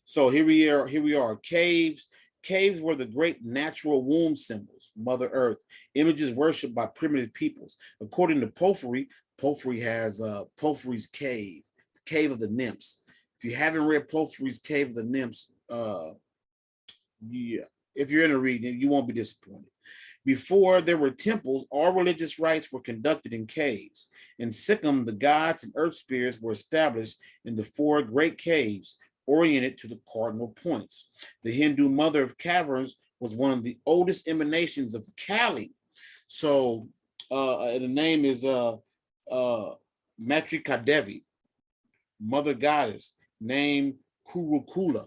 So here we are. Caves. Caves were the great natural womb symbols, Mother Earth, images worshipped by primitive peoples. According to Porphyry, Porphyry has Porphyry's cave, the cave of the nymphs. If you haven't read Porphyry's Cave of the Nymphs, yeah, if you're in a reading, you won't be disappointed. Before there were temples, all religious rites were conducted in caves. In Sikkim, the gods and earth spirits were established in the 4 great caves, oriented to the cardinal points. The Hindu mother of caverns was one of the oldest emanations of Kali. So the name is Matrika Devi, mother goddess, named Kurukula.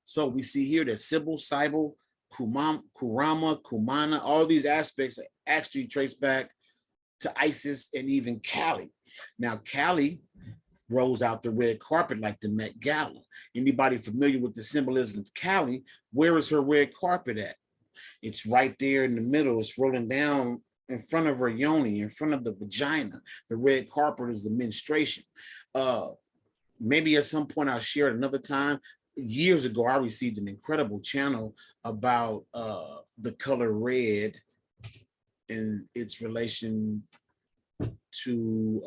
So we see here that Sybil, Cybele, Kurama, Kumana, all these aspects actually trace back to Isis and even Kali. Now, Kali rolls out the red carpet like the Met Gala. Anybody familiar with the symbolism of Kali? Where is her red carpet at? It's right there in the middle. It's rolling down in front of her yoni, in front of the vagina. The red carpet is the menstruation. Maybe at some point I'll share it another time. Years ago, I received an incredible channel about the color red and its relation to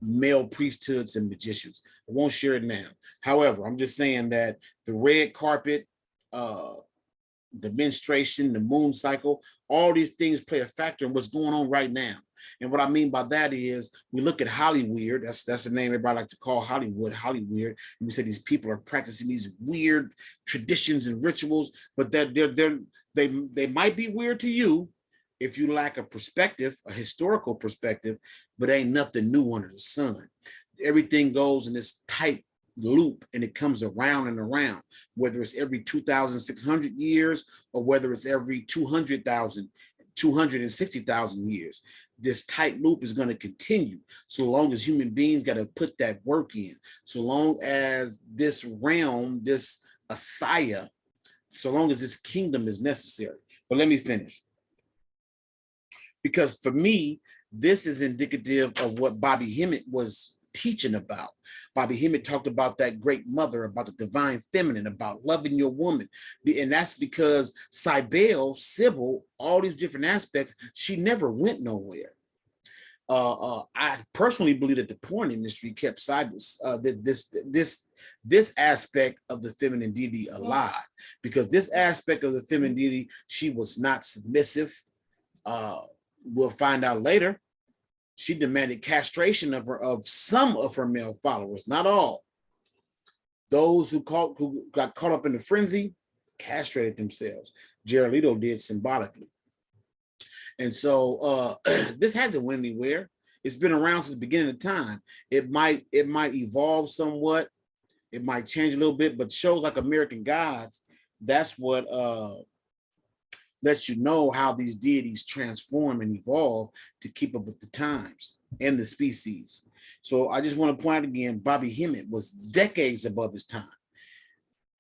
male priesthoods and magicians. I won't share it now. However, I'm just saying that the red carpet, the menstruation, the moon cycle, all these things play a factor in what's going on right now. And what I mean by that is we look at Hollywood. That's the name everybody likes to call Hollywood. And we say these people are practicing these weird traditions and rituals, but they might be weird to you if you lack a perspective, a historical perspective, but ain't nothing new under the sun. Everything goes in this tight loop and it comes around and around, whether it's every 2,600 years or whether it's every 200,000, 260,000 years. This tight loop is going to continue so long as human beings got to put that work in, so long as this realm, this Asaya, so long as this kingdom is necessary. But let me finish. Because for me, this is indicative of what Bobby Hemmett was teaching about. Bobby Hemmett talked about that great mother, about the divine feminine, about loving your woman. And that's because Cybele, Sybil, all these different aspects, she never went nowhere. I personally believe that the porn industry kept Sybils, this aspect of the feminine deity alive, because this aspect of the feminine deity, she was not submissive. We'll find out later. She demanded castration of some of her male followers, not all. Those who got caught up in the frenzy castrated themselves. Geraldito did symbolically. And so this hasn't went anywhere. It's been around since the beginning of time. It might evolve somewhat. It might change a little bit, but shows like American Gods, that's what lets you know how these deities transform and evolve to keep up with the times and the species. So I just want to point out again, Bobby Hemmett was decades above his time.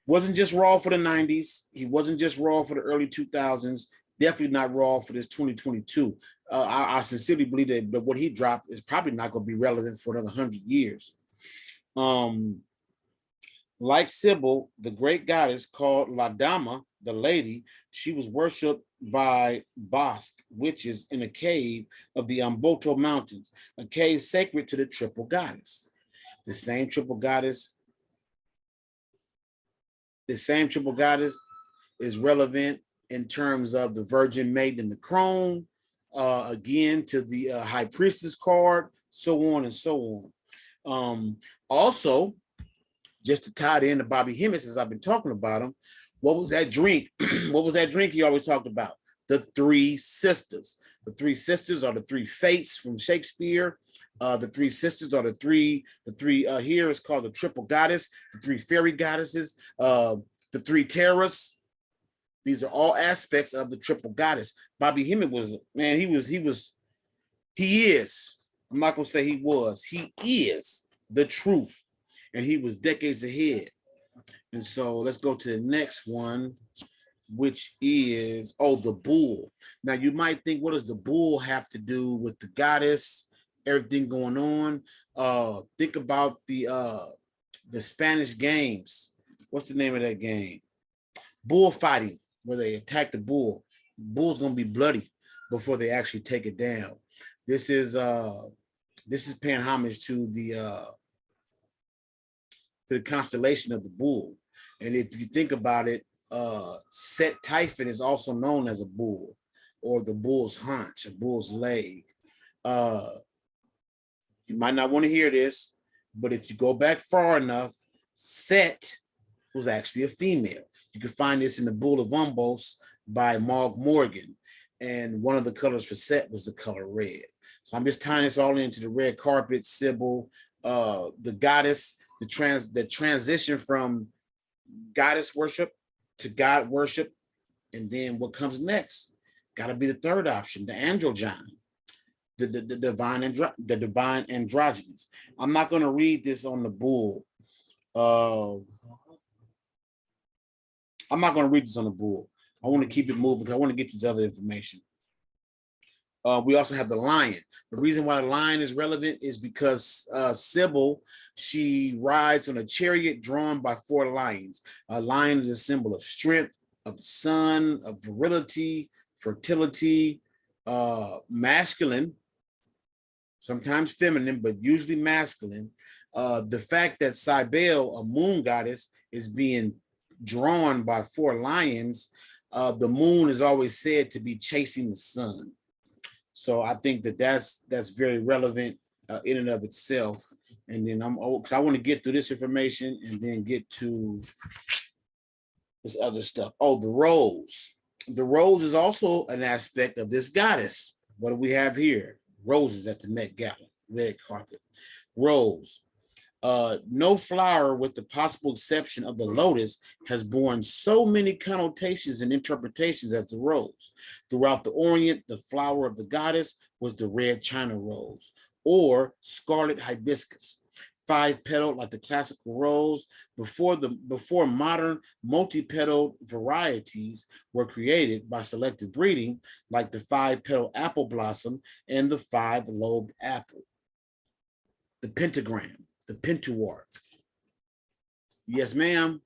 Wasn't just raw for the 90s. He wasn't just raw for the early 2000s. Definitely not raw for this 2022. I sincerely believe that what he dropped is probably not going to be relevant for another 100 years. Like Sybil, the great goddess called La Dama, the lady, she was worshipped by Basque witches in a cave of the Amboto Mountains, a cave sacred to the triple goddess. The same triple goddess is relevant in terms of the Virgin Maiden and the Crone, again to the High Priestess card, so on and so on. Also, just to tie it into Bobby Hemmett, since I've been talking about him, what was that drink? What was that drink he always talked about? The Three Sisters. The Three Sisters are the three fates from Shakespeare. The Three Sisters are the three here is called the Triple Goddess, the three fairy goddesses, the three terrors. These are all aspects of the Triple Goddess. Bobby Hemmett was, man, he is, I'm not gonna say he was, he is the truth. And he was decades ahead. And so let's go to the next one, which is, the bull. Now you might think, what does the bull have to do with the goddess, everything going on? Think about the Spanish games. What's the name of that game? Bullfighting, where they attack the bull. The bull's gonna be bloody before they actually take it down. This is paying homage to the constellation of the bull. And if you think about it, Set Typhon is also known as a bull, or the bull's haunch, a bull's leg. You might not want to hear this, but if you go back far enough, Set was actually a female. You can find this in the Bull of Umbos by Maud Morgan. And one of the colors for Set was the color red. So I'm just tying this all into the red carpet, Sybil, the goddess, the transition from goddess worship to God worship. And then what comes next? Got to be the third option, the androgyne, the divine androgynous. I'm not going to read this on the bull. I'm not going to read this on the bull. I want to keep it moving because I want to get this other information. We also have the lion. The reason why the lion is relevant is because Cybele, she rides on a chariot drawn by 4 lions. A lion is a symbol of strength, of the sun, of virility, fertility, masculine, sometimes feminine, but usually masculine. The fact that Cybele, a moon goddess, is being drawn by 4 lions, the moon is always said to be chasing the sun. So I think that that's very relevant in and of itself. And then because I want to get through this information and then get to this other stuff. Oh, the rose. The rose is also an aspect of this goddess. What do we have here? Roses at the Met Gala, red carpet. Rose. No flower, with the possible exception of the lotus, has borne so many connotations and interpretations as the rose. Throughout the Orient, the flower of the goddess was the red China rose or scarlet hibiscus, 5-petaled like the classical rose. Before modern multi-petaled varieties were created by selective breeding, like the 5-petaled apple blossom and the 5-lobed apple. The pentagram. The pentuarch. Yes, ma'am.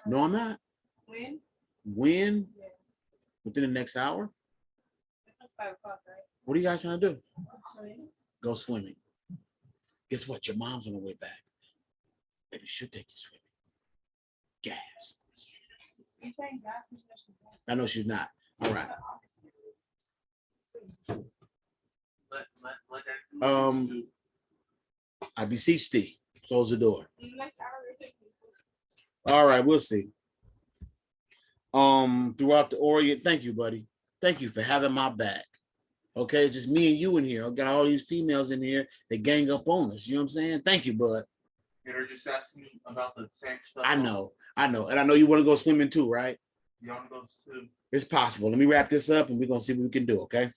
No, I'm not. When? When? Yeah. Within the next hour? It's 5 o'clock, right? What are you guys trying to do? Swimming. Go swimming. Guess what? Your mom's on the way back. Maybe she'll take you swimming. Gas. You saying gas? I know she's not. All right. I beseech thee, close the door. All right, we'll see. Throughout the Orient, thank you, buddy. Thank you for having my back. Okay, it's just me and you in here. I got all these females in here that gang up on us. You know what I'm saying? Thank you, bud. They're just asking me about the same stuff. I know, and I know you want to go swimming too, right? You want to go too? It's possible. Let me wrap this up and we're gonna see what we can do, okay?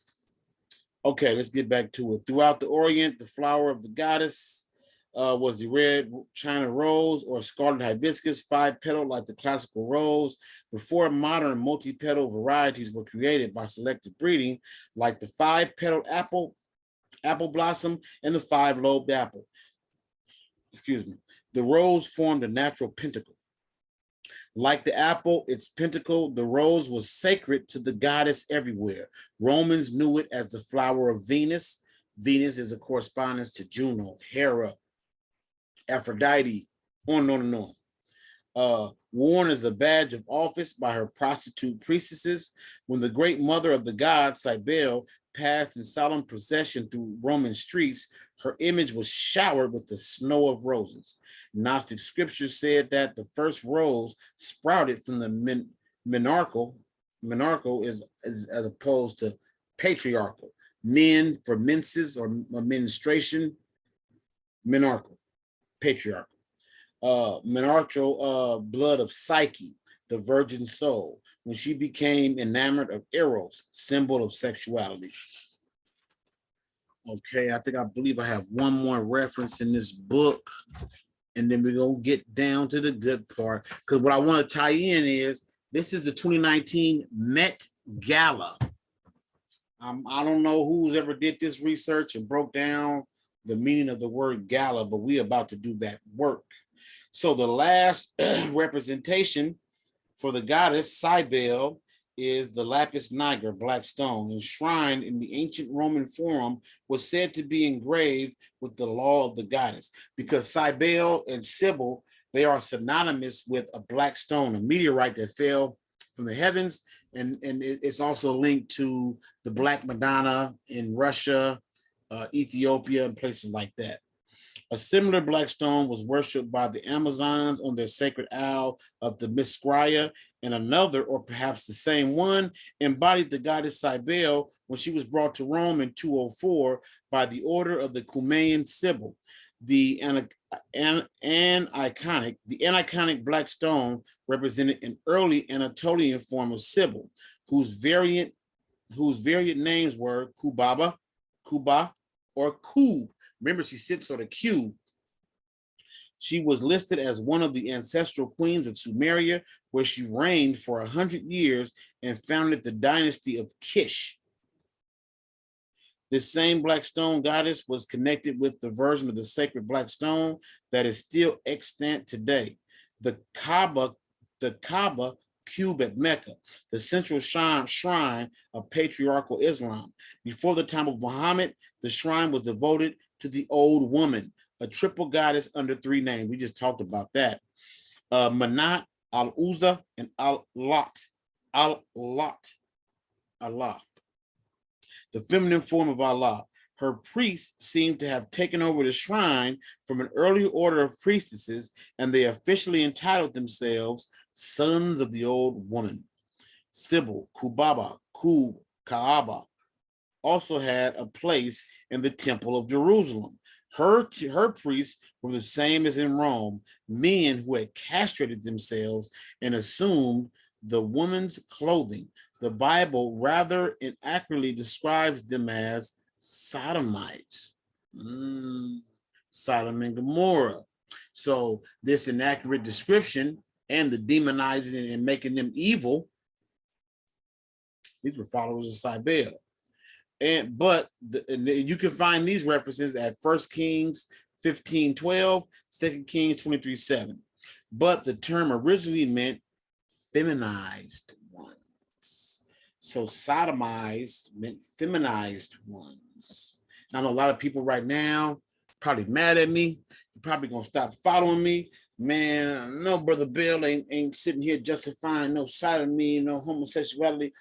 Okay, let's get back to it. Throughout the Orient, the flower of the goddess was the red China rose or scarlet hibiscus, 5-petaled like the classical rose. Before modern multi-petal varieties were created by selective breeding, like the 5-petaled apple blossom and the 5-lobed apple. Excuse me. The rose formed a natural pentacle. Like the apple, its pentacle, the rose was sacred to the goddess everywhere. Romans knew it as the flower of Venus. Venus is a correspondence to Juno, Hera, Aphrodite, on and on. Worn as a badge of office by her prostitute priestesses. When the great mother of the gods, Cybele, passed in solemn procession through Roman streets, her image was showered with the snow of roses. Gnostic scriptures said that the first rose sprouted from the menarchal is as opposed to patriarchal. Men for menses or menstruation, menarchal, patriarchal. Menarchal blood of Psyche, the virgin soul, when she became enamored of Eros, symbol of sexuality. Okay, I believe I have one more reference in this book, and then we're gonna get down to the good part. Because what I want to tie in is this is the 2019 Met Gala. I don't know who's ever did this research and broke down the meaning of the word gala, but we're about to do that work. So the last representation for the goddess Cybele is the lapis niger, black stone, enshrined in the ancient Roman Forum, was said to be engraved with the law of the goddess, because Cybele and Cybele, they are synonymous with a black stone, a meteorite that fell from the heavens, and it's also linked to the Black Madonna in Russia, Ethiopia, and places like that. A similar black stone was worshipped by the Amazons on their sacred owl of the Miscria, and another, or perhaps the same one, embodied the goddess Cybele when she was brought to Rome in 204 by the order of the Cumaean Cybele. The aniconic black stone represented an early Anatolian form of Cybele, whose variant names were Kubaba, Kuba, or Kub. Remember, she sits on a cube. She was listed as one of the ancestral queens of Sumeria, where she reigned for 100 years and founded the dynasty of Kish. This same black stone goddess was connected with the version of the sacred black stone that is still extant today, the Kaaba cube at Mecca, the central shrine of patriarchal Islam. Before the time of Muhammad, the shrine was devoted to the old woman, a triple goddess under three names. We just talked about that. Manat, Al-Uzza, and Al-Lat. Allah, the feminine form of Allah. Her priests seem to have taken over the shrine from an early order of priestesses, and they officially entitled themselves sons of the old woman. Cybele, Kubaba, Kub, Kaaba also had a place in the Temple of Jerusalem. Her priests were the same as in Rome, men who had castrated themselves and assumed the woman's clothing. The Bible rather inaccurately describes them as sodomites. Sodom and Gomorrah. So this inaccurate description and the demonizing and making them evil, these were followers of Cybele. But you can find these references at 1 Kings 15:12, 2 Kings 23:7. But the term originally meant feminized ones. So sodomized meant feminized ones. Now, I know a lot of people right now probably mad at me. You're probably gonna stop following me. Man, no, Brother Bill ain't sitting here justifying no sodomy, no homosexuality.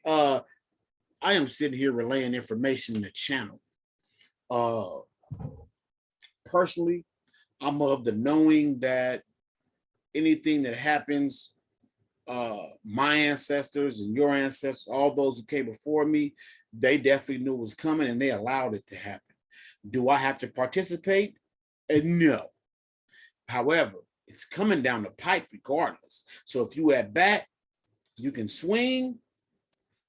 I am sitting here relaying information in the channel. Personally, I'm of the knowing that anything that happens, my ancestors and your ancestors, all those who came before me, they definitely knew it was coming and they allowed it to happen. Do I have to participate? No. However, it's coming down the pipe regardless. So if you at bat, you can swing,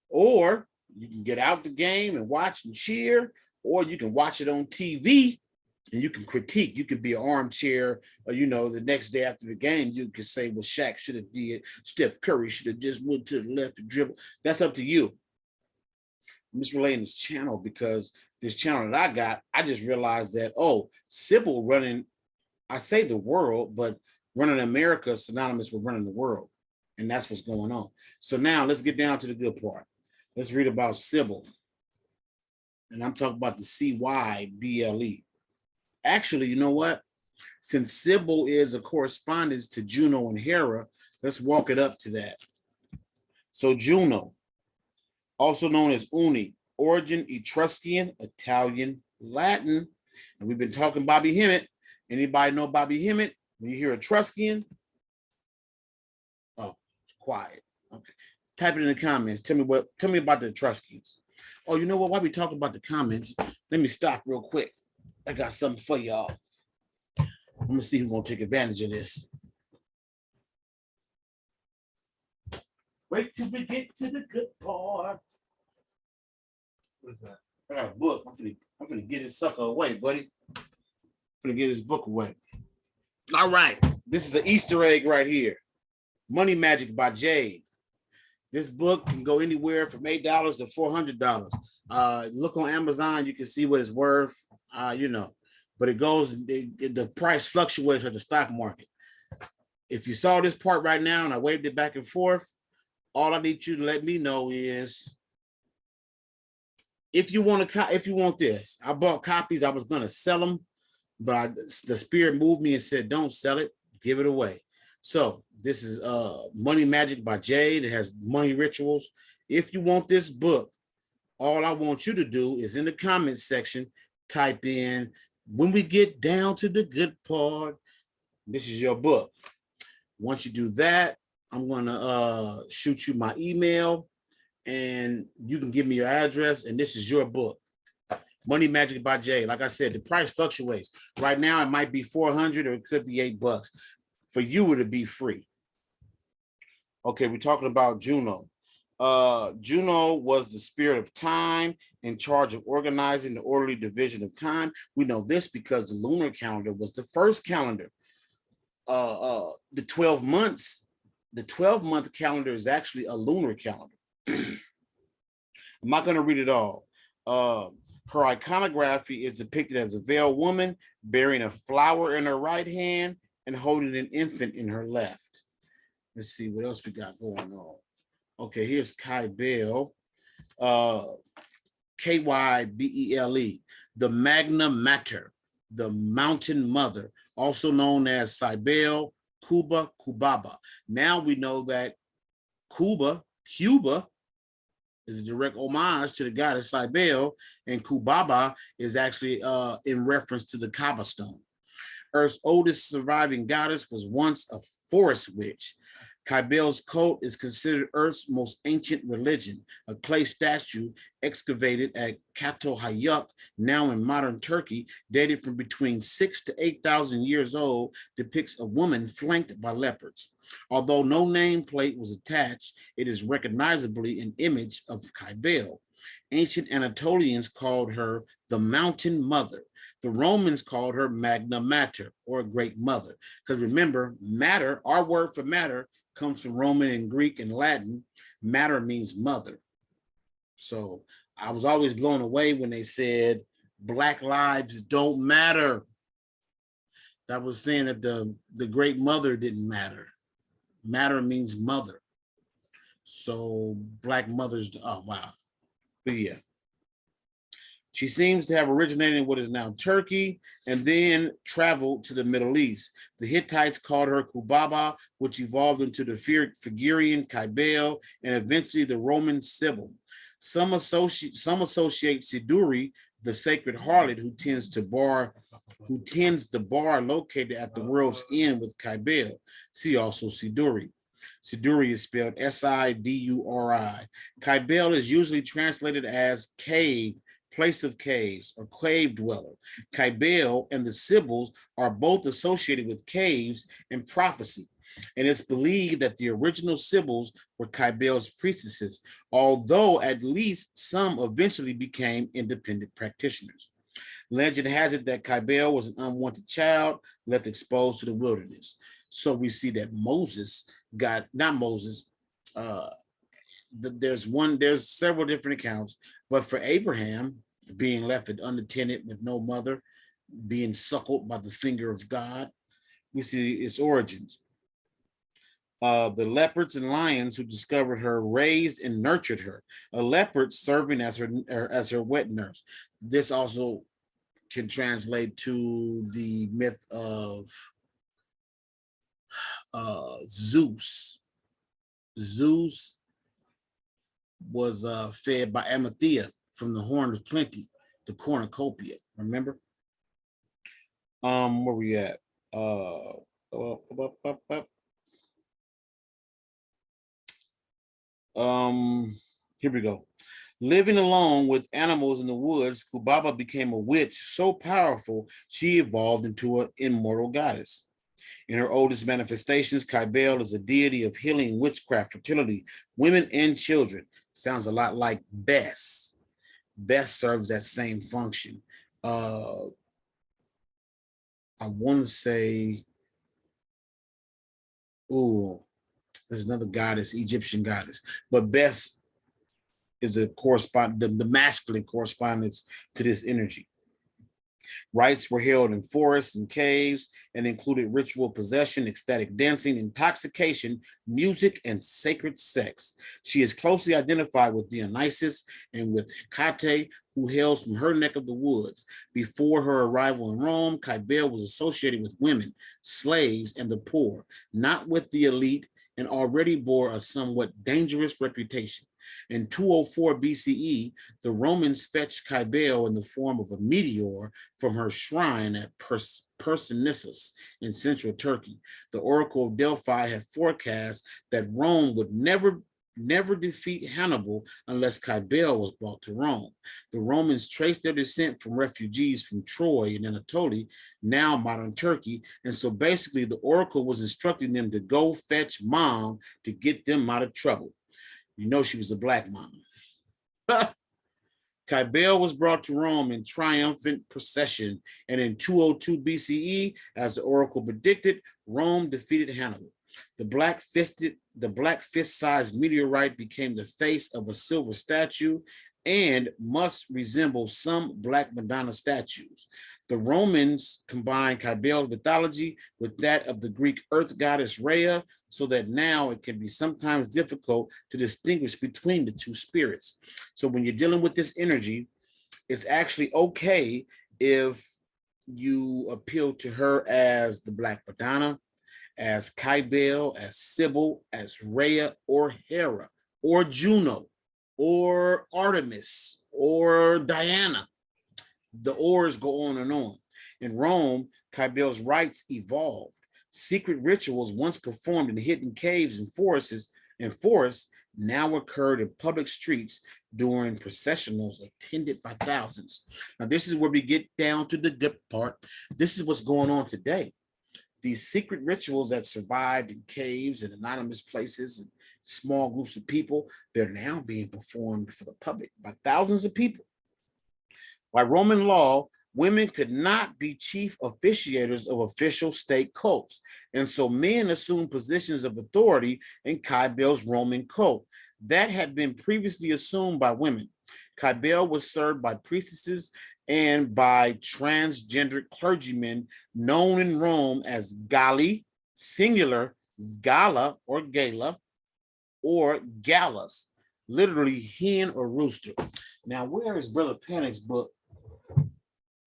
or you can get out the game and watch and cheer, or you can watch it on TV and you can critique. You could be an armchair, or, the next day after the game, you could say, well, Shaq should have did, Steph Curry should have just went to the left to dribble. That's up to you. I'm just relaying this channel because this channel that I got, I just realized that, Cybele running, I say the world, but running America is synonymous with running the world. And that's what's going on. So now let's get down to the good part. Let's read about Cybele. And I'm talking about the Cybele. Actually, you know what? Since Cybele is a correspondence to Juno and Hera, let's walk it up to that. So Juno, also known as Uni, origin Etruscan, Italian, Latin. And we've been talking Bobby Hemmett. Anybody know Bobby Hemmett? When you hear Etruscan, it's quiet. Okay. Type it in the comments. Tell me about the Etruscans. Oh, you know what? While we talk about the comments, let me stop real quick. I got something for y'all. I'm gonna see who's gonna take advantage of this. Wait till we get to the good part. What is that? I got a book. I'm gonna get this sucker away, buddy. I'm gonna get this book away. All right. This is an Easter egg right here. Money Magic by Jade. This book can go anywhere from $8 to $400. Look on Amazon, you can see what it's worth, but the price fluctuates at the stock market. If you saw this part right now and I waved it back and forth, all I need you to let me know is if you want this. I bought copies, I was gonna sell them, but the spirit moved me and said, don't sell it, give it away. So this is Money Magic by Jade. It has money rituals. If you want this book, all I want you to do is in the comments section, type in when we get down to the good part, this is your book. Once you do that, I'm gonna shoot you my email and you can give me your address, and this is your book. Money Magic by Jay. Like I said, the price fluctuates. Right now, it might be $400 or it could be $8. For you, it'll be free. Okay, we're talking about Juno. Juno was the spirit of time in charge of organizing the orderly division of time. We know this because the lunar calendar was the first calendar. The 12 months, the 12-month calendar is actually a lunar calendar. I'm not going to read it all. Her iconography is depicted as a veiled woman bearing a flower in her right hand and holding an infant in her left. Let's see what else we got going on. Okay, here's Cybele, Kybele, the Magna Mater, the Mountain Mother, also known as Cybele, Cuba, Cubaba. Now we know that Cuba is a direct homage to the goddess Cybele, and Cubaba is actually in reference to the Kaaba stone. Earth's oldest surviving goddess was once a forest witch. Cybele's cult is considered Earth's most ancient religion. A clay statue excavated at Katohayuk, now in modern Turkey, dated from between 6,000 to 8,000 years old, depicts a woman flanked by leopards. Although no nameplate was attached, it is recognizably an image of Cybele. Ancient Anatolians called her the Mountain Mother. The Romans called her Magna Mater, or Great Mother. Because remember, matter, our word for matter, comes from Roman and Greek and Latin. Matter means mother. So I was always blown away when they said Black lives don't matter. That was saying that the Great Mother didn't matter. Matter means mother. So Black mothers, oh wow. But yeah. She seems to have originated in what is now Turkey and then traveled to the Middle East. The Hittites called her Cubaba, which evolved into the Phrygian Cybele and eventually the Roman Sybil. Some associate Siduri, the sacred harlot who tends the bar located at the world's end with Cybele. See also Siduri. Siduri is spelled S-I-D-U-R-I. Cybele is usually translated as cave, place of caves, or cave dweller. Cybele and the Sybils are both associated with caves and prophecy, and it's believed that the original Sybils were Cybele's priestesses, although at least some eventually became independent practitioners. Legend has it that Cybele was an unwanted child left exposed to the wilderness. So we see that there's several different accounts, but for Abraham, being left unattended with no mother, being suckled by the finger of God, we see its origins. The leopards and lions who discovered her raised and nurtured her, a leopard serving as her wet nurse. This also can translate to the myth of Zeus. Zeus was fed by Amalthea from the horn of plenty, the cornucopia. Remember? Where we at? Here we go. Living alone with animals in the woods, Cubaba became a witch so powerful she evolved into an immortal goddess. In her oldest manifestations, Cybele is a deity of healing, witchcraft, fertility, women, and children. Sounds a lot like Bess. Bess serves that same function. I want to say, there's another goddess, Egyptian goddess, but Bess is the masculine correspondence to this energy. Rites were held in forests and caves and included ritual possession, ecstatic dancing, intoxication, music, and sacred sex. She is closely identified with Dionysus and with Hecate, who hails from her neck of the woods. Before her arrival in Rome, Cybele was associated with women, slaves, and the poor, not with the elite, and already bore a somewhat dangerous reputation. In 204 BCE, the Romans fetched Cybele in the form of a meteor from her shrine at Persenissus in central Turkey. The Oracle of Delphi had forecast that Rome would never defeat Hannibal unless Cybele was brought to Rome. The Romans traced their descent from refugees from Troy and Anatolia, now modern Turkey, and so basically the oracle was instructing them to go fetch mom to get them out of trouble. You know she was a black mom. Cybele was brought to Rome in triumphant procession, and in 202 BCE, as the oracle predicted, Rome defeated Hannibal. The black fist-sized meteorite became the face of a silver statue and must resemble some Black Madonna statues. The Romans combined Cybele's mythology with that of the Greek earth goddess Rhea, so that now it can be sometimes difficult to distinguish between the two spirits. So when you're dealing with this energy, it's actually okay if you appeal to her as the Black Madonna, as Cybele, as Cybele, as Rhea, or Hera, or Juno, or Artemis, or Diana. The ors go on and on. In Rome, Cybele's rites evolved. Secret rituals once performed in hidden caves and forests now occurred in public streets during processionals attended by thousands. Now, this is where we get down to the good part. This is what's going on today. These secret rituals that survived in caves and anonymous places and small groups of people, they're now being performed for the public by thousands of people. By Roman law, women could not be chief officiators of official state cults, and so men assumed positions of authority in Cybele's Roman cult. That had been previously assumed by women. Cybele was served by priestesses and by transgendered clergymen known in Rome as Galli, singular, Gala or Gala, or Gallus, literally hen or rooster. Now, where is Brother Panic's book?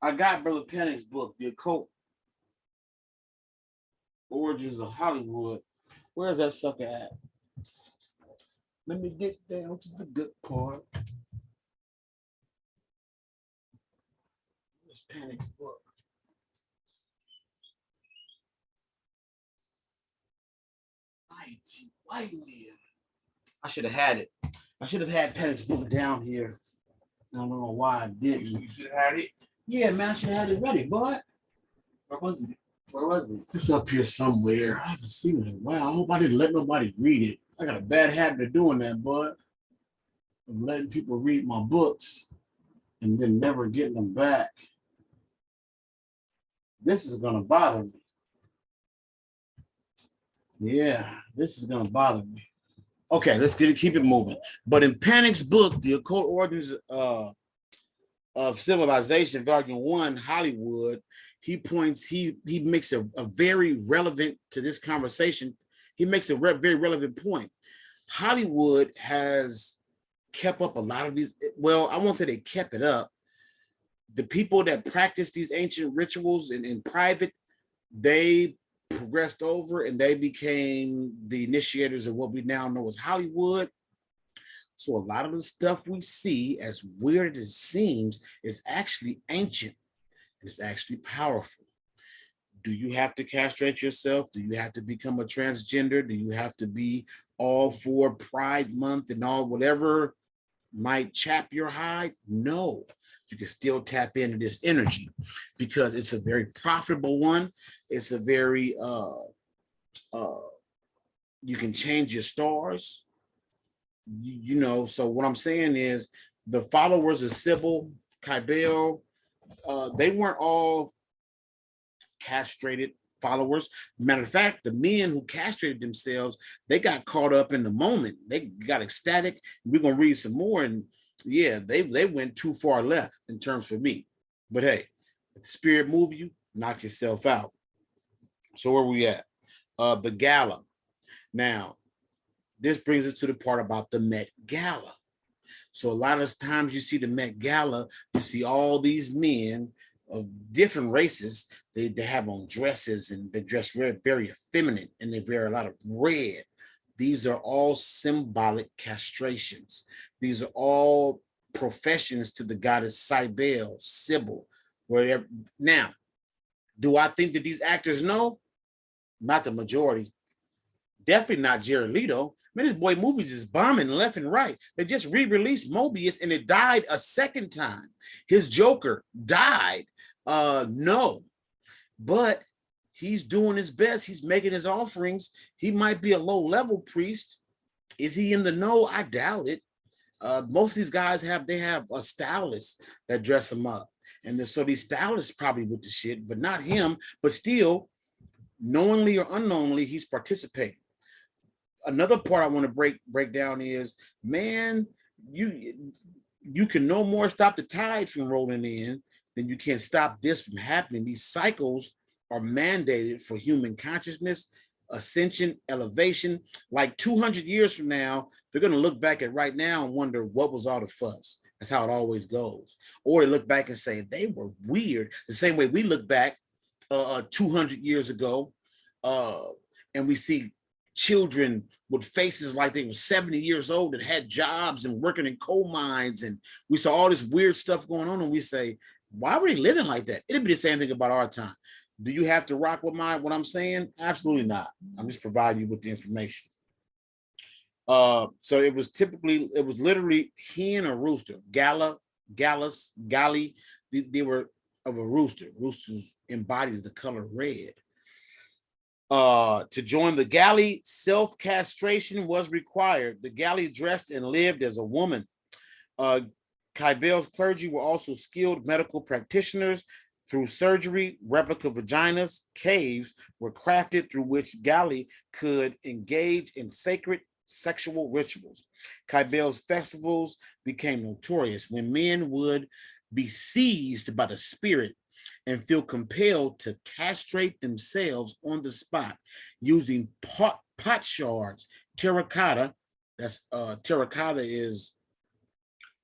I got Brother Panic's book, The Occult Origins of Hollywood. Where's that sucker at? Let me get down to the good part. Where's Panic's book? White man. I should have had it. I should have had Panic's book down here. I don't know why I didn't. You should have had it. Yeah, man, I should have had it ready, boy. Where was it? Where was it? It's up here somewhere. I haven't seen it in a while. I hope I didn't let nobody read it. I got a bad habit of doing that, bud. Of letting people read my books and then never getting them back. This is gonna bother me. Yeah, this is gonna bother me. Okay, let's keep it moving. But in Panic's book, The Occult Origins of Civilization, Volume 1, Hollywood, he makes a very relevant to this conversation. He makes a very relevant point. Hollywood has kept up a lot of these. Well, I won't say they kept it up. The people that practice these ancient rituals in private, they progressed over and they became the initiators of what we now know as Hollywood. So a lot of the stuff we see, as weird as it seems, is actually ancient. It's actually powerful. Do you have to castrate yourself? Do you have to become a transgender? Do you have to be all for Pride Month and all whatever might chap your hide? No, you can still tap into this energy because it's a very profitable one. It's a very, you can change your stars. You know, so what I'm saying is the followers of Cybele, Cybele, they weren't all castrated followers. Matter of fact, the men who castrated themselves, they got caught up in the moment. They got ecstatic. We're gonna read some more, and yeah, they went too far left in terms for me. But hey, if the spirit move you, knock yourself out. So where we at? The gala. Now, this brings us to the part about the Met Gala. So a lot of times you see the Met Gala, you see all these men of different races. They have on dresses and they dress very, very effeminate, and they wear a lot of red, These are all symbolic castrations. These are all professions to the goddess Cybele, Sybil, wherever. Now, do I think that these actors know? Not the majority. Definitely not Jared Leto. Man, this boy movies is bombing left and right. They just re-released Mobius and it died a second time. His Joker died. No, but he's doing his best. He's making his offerings. He might be a low-level priest. Is he in the know? I doubt it. Most of these guys have a stylist that dress them up. And so these stylists probably with the shit, but not him. But still, knowingly or unknowingly, he's participating. Another part I want to break down is, man, you can no more stop the tide from rolling in than you can stop this from happening. These cycles are mandated for human consciousness, ascension, elevation. Like 200 years from now, they're going to look back at right now and wonder what was all the fuss. That's how it always goes. Or they look back and say they were weird, the same way we look back 200 years ago and we see children with faces like they were 70 years old and had jobs and working in coal mines, and we saw all this weird stuff going on, and we say, why were they living like that? It'd be the same thing about our time. Do you have to rock with what I'm saying? Absolutely not. I'm just providing you with the information. So it was literally hen or rooster. Gallus, Gali, they were of a rooster. Roosters embodied the color red. To join the galley, self-castration was required. The galley dressed and lived as a woman. Cybele's clergy were also skilled medical practitioners. Through surgery, replica vaginas, caves were crafted through which galley could engage in sacred sexual rituals. Cybele's festivals became notorious when men would be seized by the spirit and feel compelled to castrate themselves on the spot using pot shards, terracotta. That's terracotta is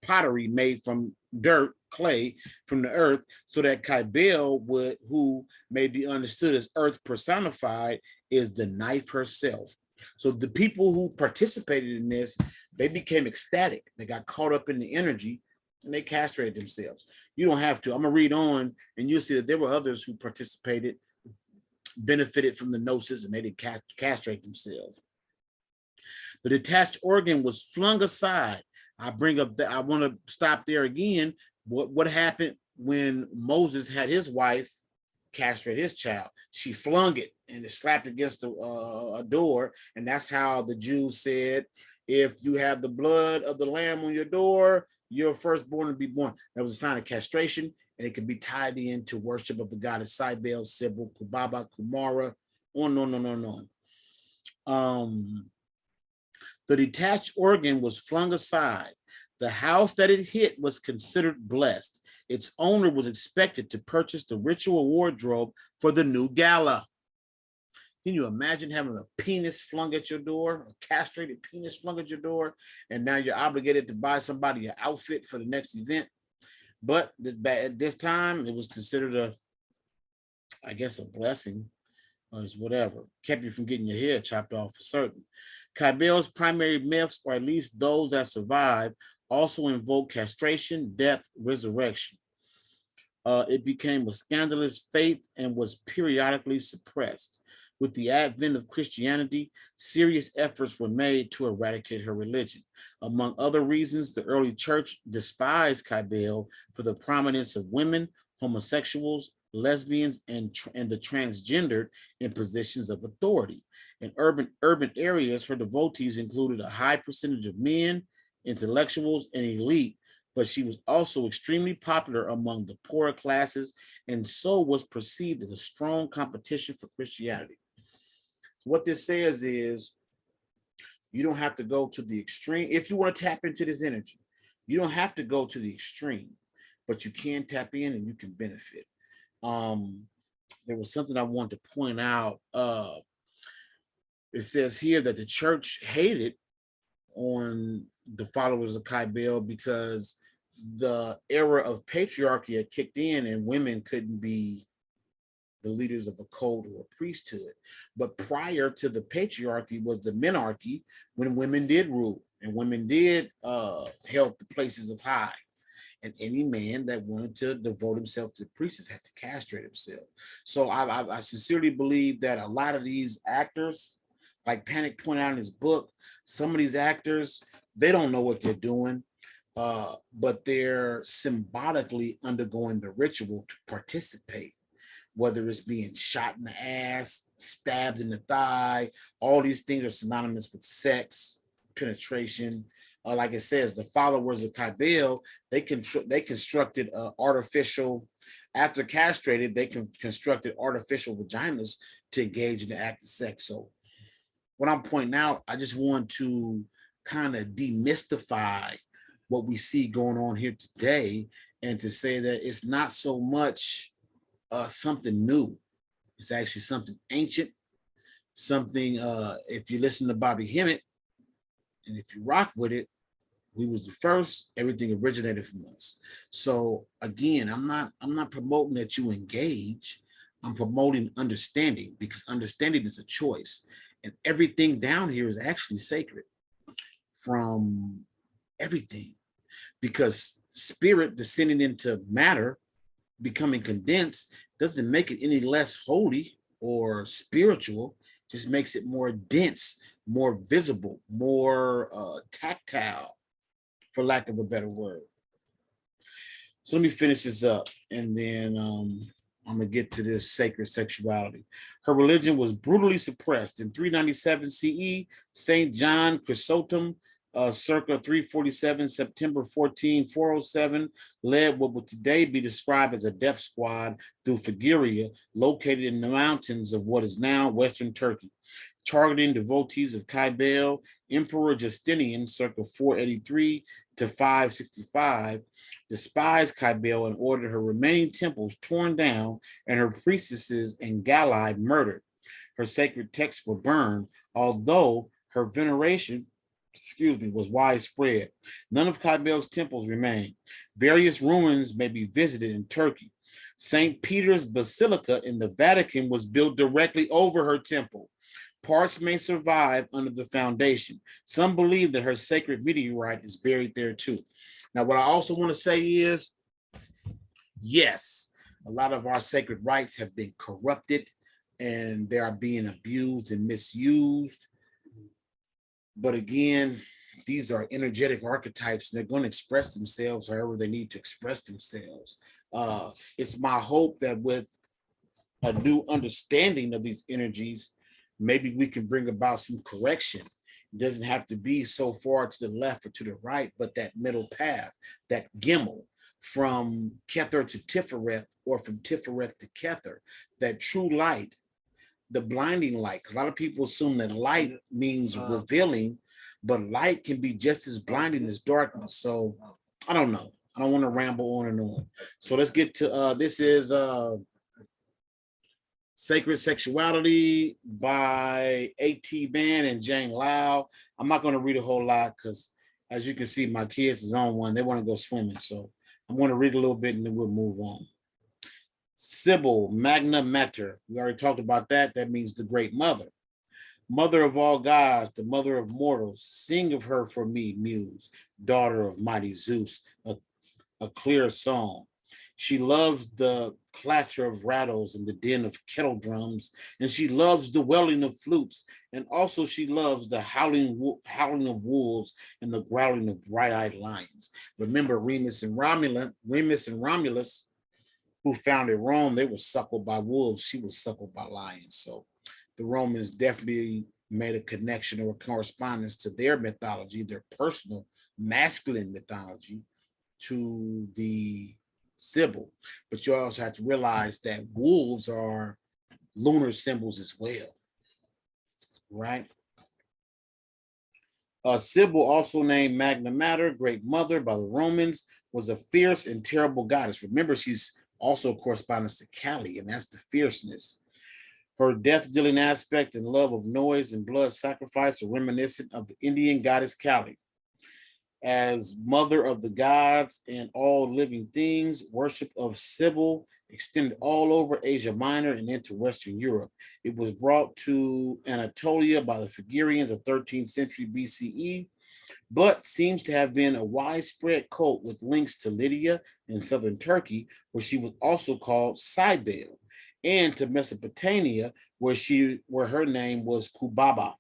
pottery made from dirt, clay from the earth, so that Cybele would, who may be understood as earth personified, is the knife herself. So the people who participated in this, they became ecstatic. They got caught up in the energy and they castrated themselves. You don't have to. I'm gonna read on and you'll see that there were others who participated, benefited from the gnosis, and they did castrate themselves. The detached organ was flung aside. I want to stop there again. What happened when Moses had his wife castrate his child? She flung it and it slapped against a door. And that's how the Jews said, if you have the blood of the lamb on your door, your firstborn will be born. That was a sign of castration, and it could be tied into worship of the goddess Cybele, Sybil, Kubaba, Kumara, on. The detached organ was flung aside. The house that it hit was considered blessed. Its owner was expected to purchase the ritual wardrobe for the new gala. Can you imagine having a penis flung at your door, a castrated penis flung at your door, and now you're obligated to buy somebody an outfit for the next event? But at this time, it was considered a blessing, or whatever. Kept you from getting your head chopped off for certain. Cybele's primary myths, or at least those that survive, also invoke castration, death, resurrection. It became a scandalous faith and was periodically suppressed. With the advent of Christianity, serious efforts were made to eradicate her religion. Among other reasons, the early church despised Cybele for the prominence of women, homosexuals, lesbians, and the transgendered in positions of authority. In urban areas, her devotees included a high percentage of men, intellectuals, and elite, but she was also extremely popular among the poorer classes, and so was perceived as a strong competition for Christianity. So what this says is, you don't have to go to the extreme. If you want to tap into this energy, you don't have to go to the extreme, but you can tap in and you can benefit. There was something I wanted to point out. It says here that the church hated on the followers of Cybele because the era of patriarchy had kicked in and women couldn't be the leaders of a cult or a priesthood. But prior to the patriarchy was the menarchy, when women did rule and women did held the places of high. And any man that wanted to devote himself to the priestess had to castrate himself. So I sincerely believe that a lot of these actors, like Panic pointed out in his book, some of these actors, they don't know what they're doing, but they're symbolically undergoing the ritual to participate, whether it's being shot in the ass, stabbed in the thigh. All these things are synonymous with sex, penetration. Like it says, the followers of Cybele, they constructed artificial, after castrated, they constructed artificial vaginas to engage in the act of sex. So what I'm pointing out, I just want to kind of demystify what we see going on here today, and to say that it's not so much something new. It's actually something ancient, something, if you listen to Bobby Hemmett, and if you rock with it, we was the first, everything originated from us. So again, I'm not promoting that you engage. I'm promoting understanding, because understanding is a choice. And everything down here is actually sacred, from everything, because spirit descending into matter, becoming condensed, doesn't make it any less holy or spiritual, just makes it more dense, more visible, more tactile, for lack of a better word. So let me finish this up, and then I'm gonna get to this sacred sexuality. Her religion was brutally suppressed in 397 CE. Saint John Chrysostom, circa 347, September 14, 407, led what would today be described as a death squad through Phrygia, located in the mountains of what is now Western Turkey, targeting devotees of Cybele. Emperor Justinian, circa 483 to 565, despised Cybele and ordered her remaining temples torn down and her priestesses and Galli murdered. Her sacred texts were burned, although her veneration, was widespread. None of Cybele's temples remain. Various ruins may be visited in Turkey. St. Peter's Basilica in the Vatican was built directly over her temple. Parts may survive under the foundation. Some believe that her sacred meteorite is buried there too. Now, what I also want to say is, yes, a lot of our sacred rites have been corrupted and they are being abused and misused. But again, these are energetic archetypes, and they're going to express themselves however they need to express themselves. It's my hope that with a new understanding of these energies, maybe we can bring about some correction. It doesn't have to be so far to the left or to the right, but that middle path, that gimel, from Kether to Tifereth, or from Tifereth to Kether, that true light, the blinding light. Because a lot of people assume that light means revealing, but light can be just as blinding as darkness. So I don't know. I don't want to ramble on and on. So let's get to this is Sacred Sexuality by A.T. Mann and Jane Lyle. I'm not going to read a whole lot because, as you can see, my kids is on one. They want to go swimming. So I'm going to read a little bit and then we'll move on. Cybele, Magna Mater. We already talked about that. That means the great mother. Mother of all gods, the mother of mortals. Sing of her for me, muse, daughter of mighty Zeus, a clear song. She loves the clatter of rattles and the din of kettle drums, and she loves the wailing of flutes, and also she loves the howling of wolves and the growling of bright-eyed lions. Remember, Remus and Romulus, who founded Rome, they were suckled by wolves. She was suckled by lions. So the Romans definitely made a connection or a correspondence to their mythology, their personal masculine mythology, to the Cybele. But you also have to realize that wolves are lunar symbols as well, right? Cybele, also named Magna Mater, Great Mother by the Romans, was a fierce and terrible goddess. Remember, she's also corresponds to Kali, and that's the fierceness. Her death-dealing aspect and love of noise and blood sacrifice are reminiscent of the Indian goddess Kali. As mother of the gods and all living things, worship of Cybele extended all over Asia Minor and into Western Europe. It was brought to Anatolia by the Phrygians of 13th century BCE, but seems to have been a widespread cult with links to Lydia in southern Turkey, where she was also called Cybele, and to Mesopotamia, where her name was Kubaba,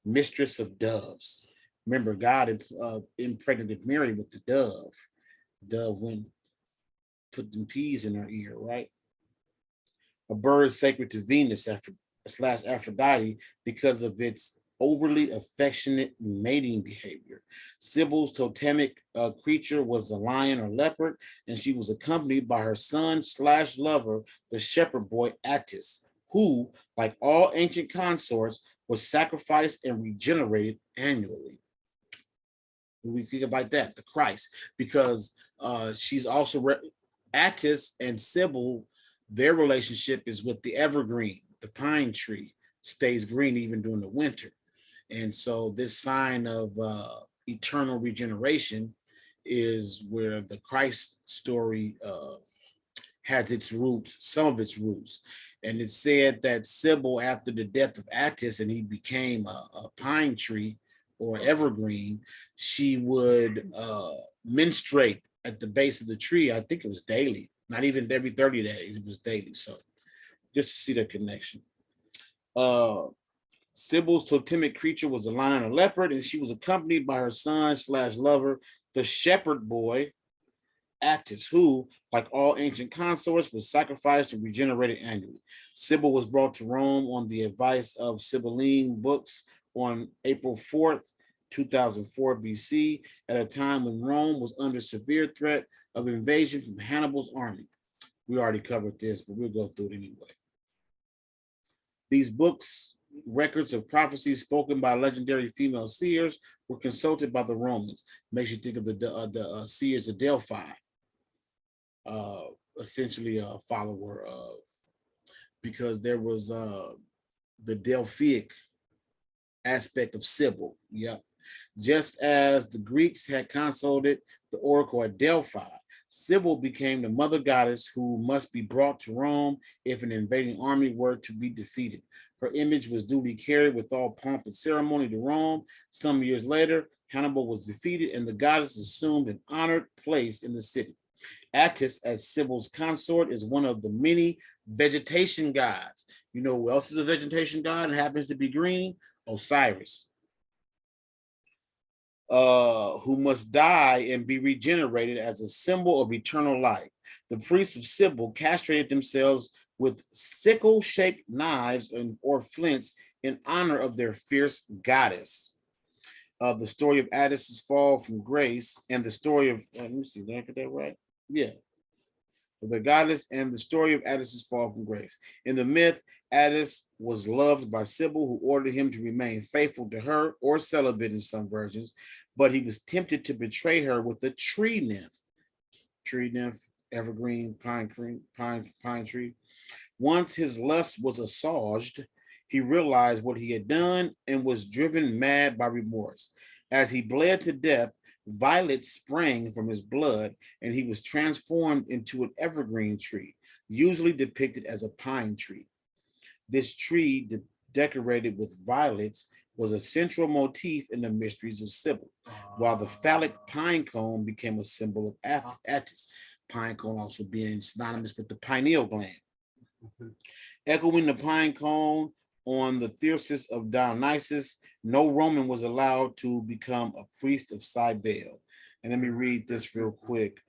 mistress of doves. Remember, God impregnated Mary with the dove. Dove went put them peas in her ear, right? A bird sacred to Venus slash Aphrodite because of its overly affectionate mating behavior. Cybele's totemic creature was the lion or leopard, and she was accompanied by her son slash lover, the shepherd boy Attis, who, like all ancient consorts, was sacrificed and regenerated annually. We think about that, the Christ, because she's also Attis and Cybele, their relationship is with the evergreen, the pine tree, stays green even during the winter. And so this sign of eternal regeneration is where the Christ story has its roots, some of its roots. And it's said that Cybele, after the death of Attis and he became a pine tree or evergreen, she would menstruate at the base of the tree. I think it was daily, not even every 30 days, it was daily. So just to see the connection. Cybele's totemic creature was a lion or leopard, and she was accompanied by her son slash lover, the shepherd boy, Attis, who, like all ancient consorts, was sacrificed and regenerated annually. Cybele was brought to Rome on the advice of Sibylline books on April 4th, 2004 BC, at a time when Rome was under severe threat of invasion from Hannibal's army. We already covered this, but we'll go through it anyway. These books, records of prophecies spoken by legendary female seers, were consulted by the Romans. Makes you think of the seers of Delphi, essentially a follower of, because there was the Delphic aspect of Cybele. Yep. Just as the Greeks had consulted the oracle at Delphi, Cybele became the mother goddess who must be brought to Rome if an invading army were to be defeated. Her image was duly carried with all pomp and ceremony to Rome. Some years later, Hannibal was defeated and the goddess assumed an honored place in the city. Attis, as Cybele's consort, is one of the many vegetation gods. You know who else is a vegetation god and happens to be green? Osiris, who must die and be regenerated as a symbol of eternal life. The priests of Cybele castrated themselves with sickle-shaped knives or flints in honor of their fierce goddess. The story of Attis's fall from grace and the story of, let me see, did I get that right? Yeah. The goddess and the story of Attis's fall from grace. In the myth, Attis was loved by Cybele, who ordered him to remain faithful to her or celibate in some versions, but he was tempted to betray her with a tree nymph. Tree nymph, evergreen, pine tree. Once his lust was assuaged, he realized what he had done and was driven mad by remorse. As he bled to death, violets sprang from his blood, and he was transformed into an evergreen tree, usually depicted as a pine tree. This tree, decorated with violets, was a central motif in the mysteries of Cybele, while the phallic pine cone became a symbol of Attis. Pine cone also being synonymous with the pineal gland. Echoing the pine cone on the thyrsus of Dionysus, no Roman was allowed to become a priest of Cybele. And let me read this real quick.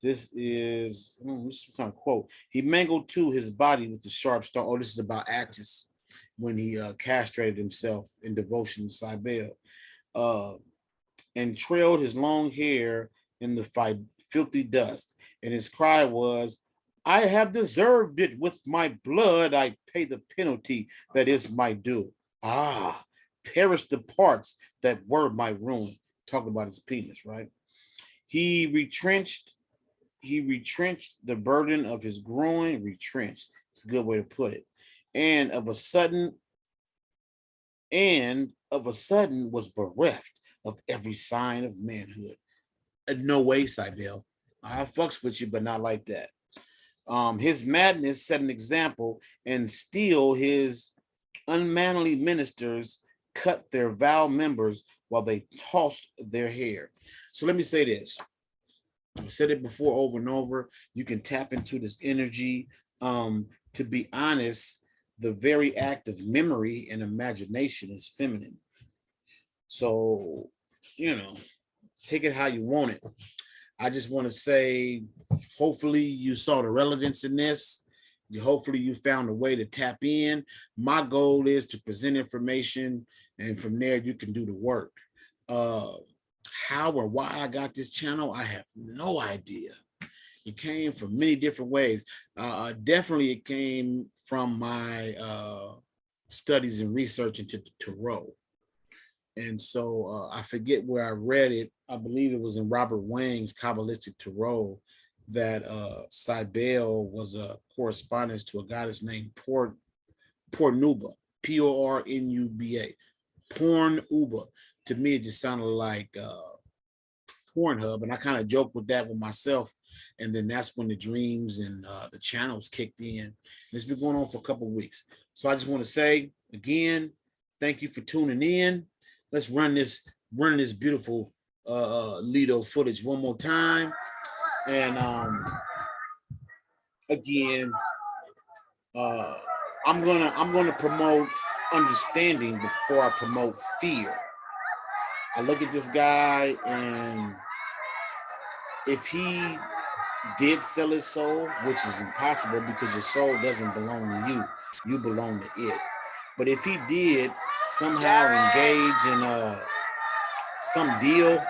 This is some kind of quote. He mangled too his body with the sharp stone. Oh, this is about Attis when he castrated himself in devotion to Cybele, and trailed his long hair in the filthy dust. And his cry was, "I have deserved it with my blood. I pay the penalty that is my due. Ah, perish the parts that were my ruin." Talking about his penis, right? He retrenched the burden of his groin. Retrenched. It's a good way to put it. And of a sudden was bereft of every sign of manhood. No way, Cybele. I fucks with you, but not like that. His madness set an example, and still his unmanly ministers cut their vile members while they tossed their hair. So let me say this. I've said it before over and over. You can tap into this energy. To be honest, the very act of memory and imagination is feminine. So, take it how you want it. I just want to say, hopefully you saw the relevance in this. Hopefully you found a way to tap in. My goal is to present information, and from there you can do the work. How or why I got this channel, I have no idea. It came from many different ways. Definitely it came from my studies and research into the tarot. And so I forget where I read it. I believe it was in Robert Wang's Kabbalistic Tarot that Cybele was a correspondence to a goddess named Pornuba, Pornuba. Pornuba. To me, it just sounded like Pornhub, and I kind of joked with that with myself. And then that's when the dreams and the channels kicked in. And it's been going on for a couple of weeks. So I just want to say again, thank you for tuning in. Let's run this beautiful Lido footage one more time. And again, I'm gonna promote understanding before I promote fear. I look at this guy, and if he did sell his soul, which is impossible because your soul doesn't belong to you, you belong to it. But if he did somehow engage in some deal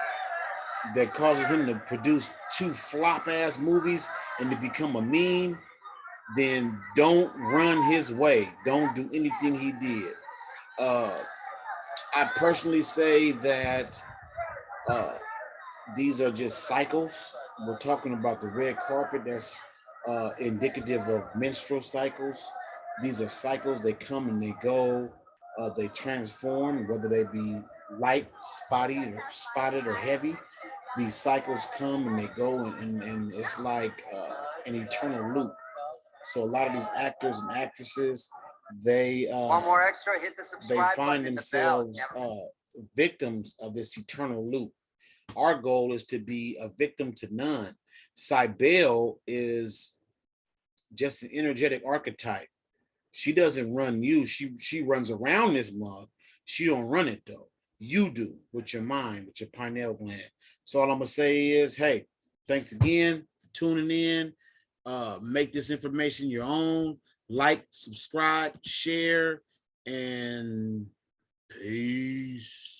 that causes him to produce 2 flop-ass movies and to become a meme, then don't run his way. Don't do anything he did. I personally say that these are just cycles. We're talking about the red carpet that's indicative of menstrual cycles. These are cycles. They come and they go. They transform, whether they be light, spotted or heavy. These cycles come and they go, and it's like an eternal loop. So a lot of these actors and actresses, they One more extra, hit the they subscribe find button, hit the bell. themselves victims of this eternal loop. Our goal is to be a victim to none. Cybele is just an energetic archetype. She doesn't run you. She runs around this mug. She don't run it though. You do with your mind, with your pineal gland. So all I'm gonna say is, hey, thanks again for tuning in. Make this information your own. Like, subscribe, share, and peace.